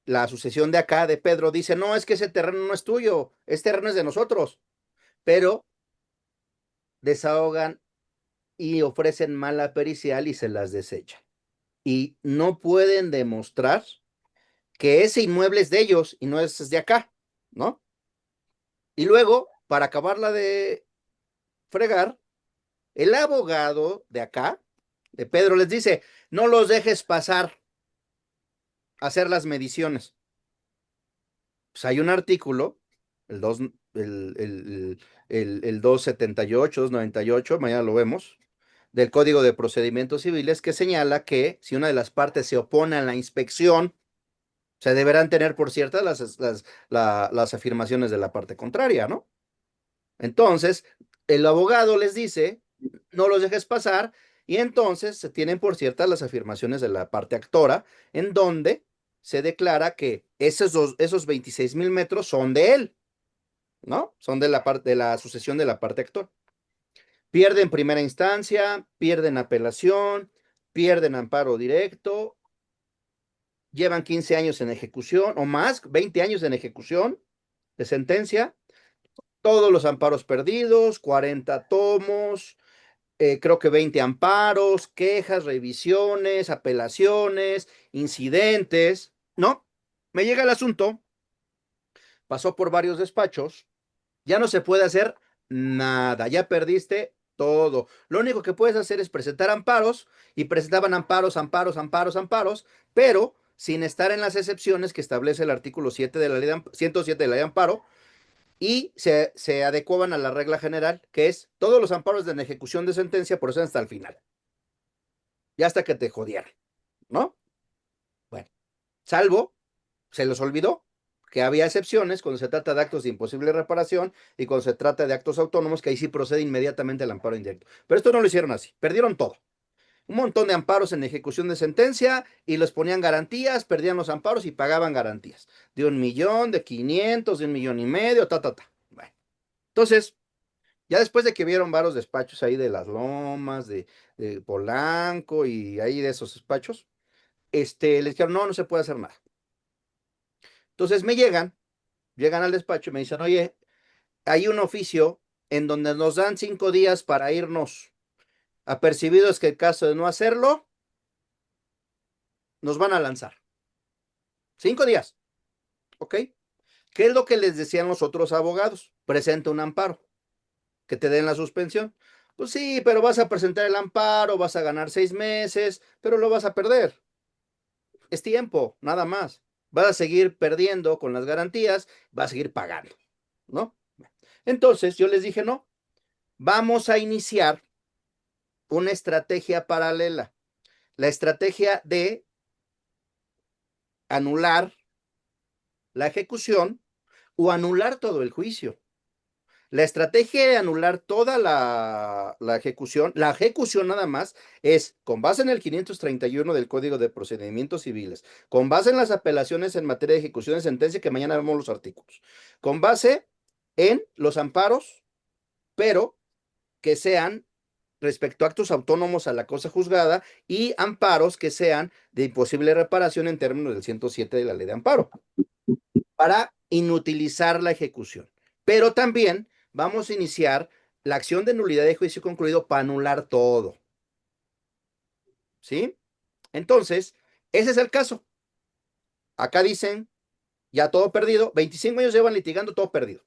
la sucesión de acá, de Pedro, dice, no, es que ese terreno no es tuyo, ese terreno es de nosotros, pero desahogan y ofrecen mala pericial y se las desechan. Y no pueden demostrar que ese inmueble es de ellos y no es de acá, ¿no? Y luego, para acabarla de fregar, el abogado de acá, de Pedro, les dice, no los dejes pasar a hacer las mediciones. Pues hay un artículo, el 278, 298, mañana lo vemos, del Código de Procedimientos Civiles, que señala que si una de las partes se opone a la inspección, se deberán tener por ciertas las afirmaciones de la parte contraria, ¿no? Entonces, el abogado les dice, no los dejes pasar, y entonces se tienen por ciertas las afirmaciones de la parte actora, en donde se declara que esos 26,000 metros son de él, ¿no? Son de la sucesión de la parte actora. Pierden primera instancia, pierden apelación, pierden amparo directo, llevan 15 años en ejecución, o más, 20 años en ejecución de sentencia, todos los amparos perdidos, 40 tomos, creo que 20 amparos, quejas, revisiones, apelaciones, incidentes, ¿no? Me llega el asunto, pasó por varios despachos, ya no se puede hacer nada, ya perdiste todo. Lo único que puedes hacer es presentar amparos, y presentaban amparos, pero sin estar en las excepciones que establece el artículo 7 de la ley 107 de la ley de amparo, y se adecuaban a la regla general, que es todos los amparos de ejecución de sentencia proceden hasta el final, ya hasta que te jodieran, ¿no? Bueno, salvo, se les olvidó que había excepciones cuando se trata de actos de imposible reparación y cuando se trata de actos autónomos, que ahí sí procede inmediatamente el amparo indirecto. Pero esto no lo hicieron así, perdieron todo. Un montón de amparos en ejecución de sentencia y les ponían garantías, perdían los amparos y pagaban garantías de 1,000,000, de 500, de 1,500,000, Bueno, entonces, ya después de que vieron varios despachos ahí de Las Lomas, de Polanco y ahí de esos despachos, les dijeron, no, no se puede hacer nada. Entonces llegan al despacho y me dicen, oye, hay un oficio en donde nos dan 5 días para irnos, apercibidos que en caso de no hacerlo, nos van a lanzar. 5 días, ¿ok? ¿Qué es lo que les decían los otros abogados? Presenta un amparo, que te den la suspensión. Pues sí, pero vas a presentar el amparo, vas a ganar 6 meses, pero lo vas a perder. Es tiempo, nada más. Vas a seguir perdiendo con las garantías, vas a seguir pagando, ¿no? Entonces yo les dije, no, vamos a iniciar una estrategia paralela, la estrategia de anular la ejecución o anular todo el juicio. La estrategia de anular toda la ejecución nada más es con base en el 531 del Código de Procedimientos Civiles, con base en las apelaciones en materia de ejecución de sentencia, que mañana vemos los artículos, con base en los amparos, pero que sean respecto a actos autónomos a la cosa juzgada, y amparos que sean de imposible reparación en términos del 107 de la ley de amparo, para inutilizar la ejecución. Pero también vamos a iniciar la acción de nulidad de juicio concluido para anular todo. ¿sí? Entonces, ese es el caso. Acá dicen, ya todo perdido, 25 años llevan litigando todo perdido.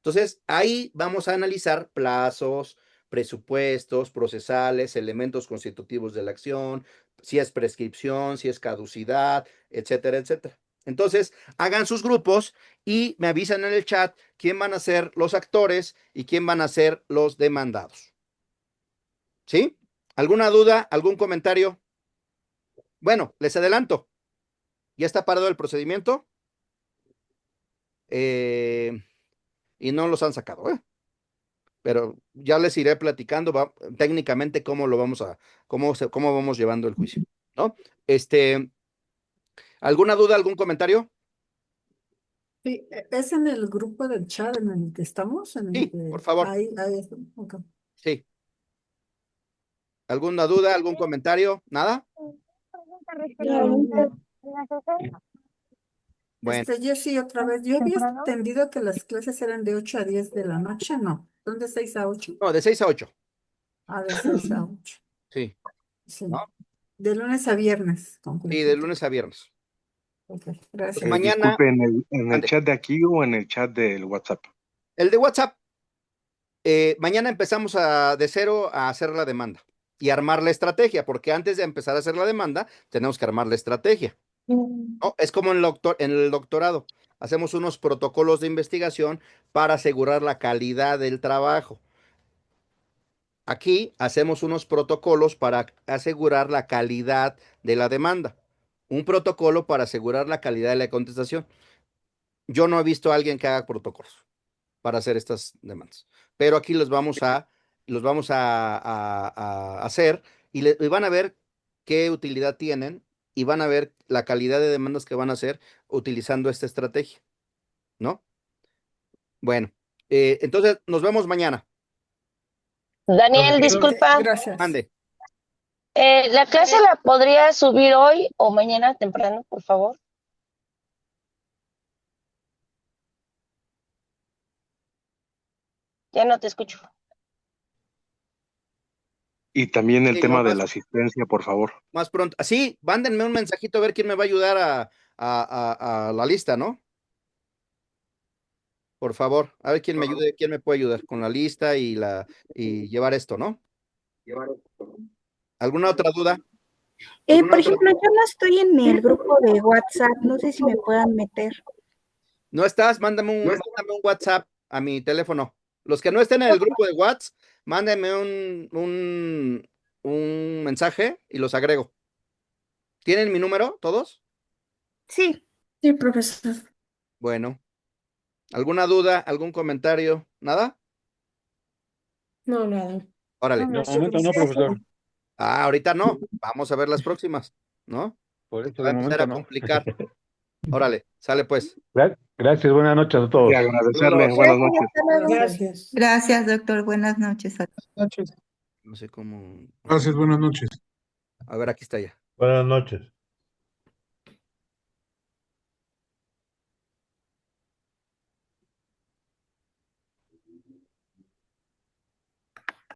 Entonces, ahí vamos a analizar plazos, presupuestos, procesales, elementos constitutivos de la acción, si es prescripción, si es caducidad, etcétera, etcétera. Entonces, hagan sus grupos y me avisan en el chat quién van a ser los actores y quién van a ser los demandados. ¿Sí? ¿Alguna duda? ¿Algún comentario? Bueno, les adelanto. Ya está parado el procedimiento y no los han sacado, ¿eh? Pero ya les iré platicando técnicamente cómo lo vamos a, cómo vamos llevando el juicio, ¿no? ¿Alguna duda, algún comentario? Sí, ¿es en el grupo del chat en el que estamos? Sí, por favor. Ahí está. Ok. Sí. ¿Alguna duda, algún comentario? ¿Nada? Bueno, Jessy, otra vez, yo había entendido que las clases eran de 8 a 10 de la noche, ¿no? ¿Son de 6 a 8? no, de 6 a 8. Ah, de 6 a 8. Sí, Sí. ¿no? De lunes a viernes, Sí, de lunes a viernes. Ok, Entonces, gracias. mañana, Disculpe, en el ande. chat de aquí o en el chat del WhatsApp. El de WhatsApp, mañana empezamos de cero a hacer la demanda y armar la estrategia, porque antes de empezar a hacer la demanda, tenemos que armar la estrategia. ¿No? Es como en el doctorado. Hacemos unos protocolos de investigación para asegurar la calidad del trabajo. Aquí hacemos unos protocolos para asegurar la calidad de la demanda. Un protocolo para asegurar la calidad de la contestación. Yo no he visto a alguien que haga protocolos para hacer estas demandas, pero aquí los vamos a hacer y van a ver qué utilidad tienen y van a ver la calidad de demandas que van a hacer utilizando esta estrategia, ¿no? Bueno, entonces nos vemos mañana. Daniel, disculpa, Gracias. Mande. ¿la clase la podría subir hoy o mañana temprano, por favor? Ya no te escucho. Y también el Sí, tema de la asistencia, por favor. más pronto. Sí, mándenme un mensajito a ver quién me va a ayudar a la lista, ¿no? Por favor, a ver quién me ayude, quién me puede ayudar con la lista y llevar esto, ¿no? ¿Alguna otra duda? Por ejemplo, yo no estoy en el grupo de WhatsApp, no sé si me puedan meter. ¿No estás? Mándame un WhatsApp a mi teléfono. Los que no estén en el grupo de WhatsApp, mándenme un mensaje y los agrego. ¿Tienen mi número todos? Sí. Sí, profesor. Bueno, ¿alguna duda, algún comentario? ¿Nada? No, nada. Órale. De momento no, profesor. Ah, ahorita no. Vamos a ver las próximas, ¿no? Por Se eso va a de empezar momento a no. complicar. Órale, sale pues. Gracias, buenas noches a Y todos. agradecerle, Saludos. buenas noches. Gracias. Gracias, doctor. Buenas noches. No sé cómo. Gracias, buenas noches. A ver, aquí está ya. Buenas noches.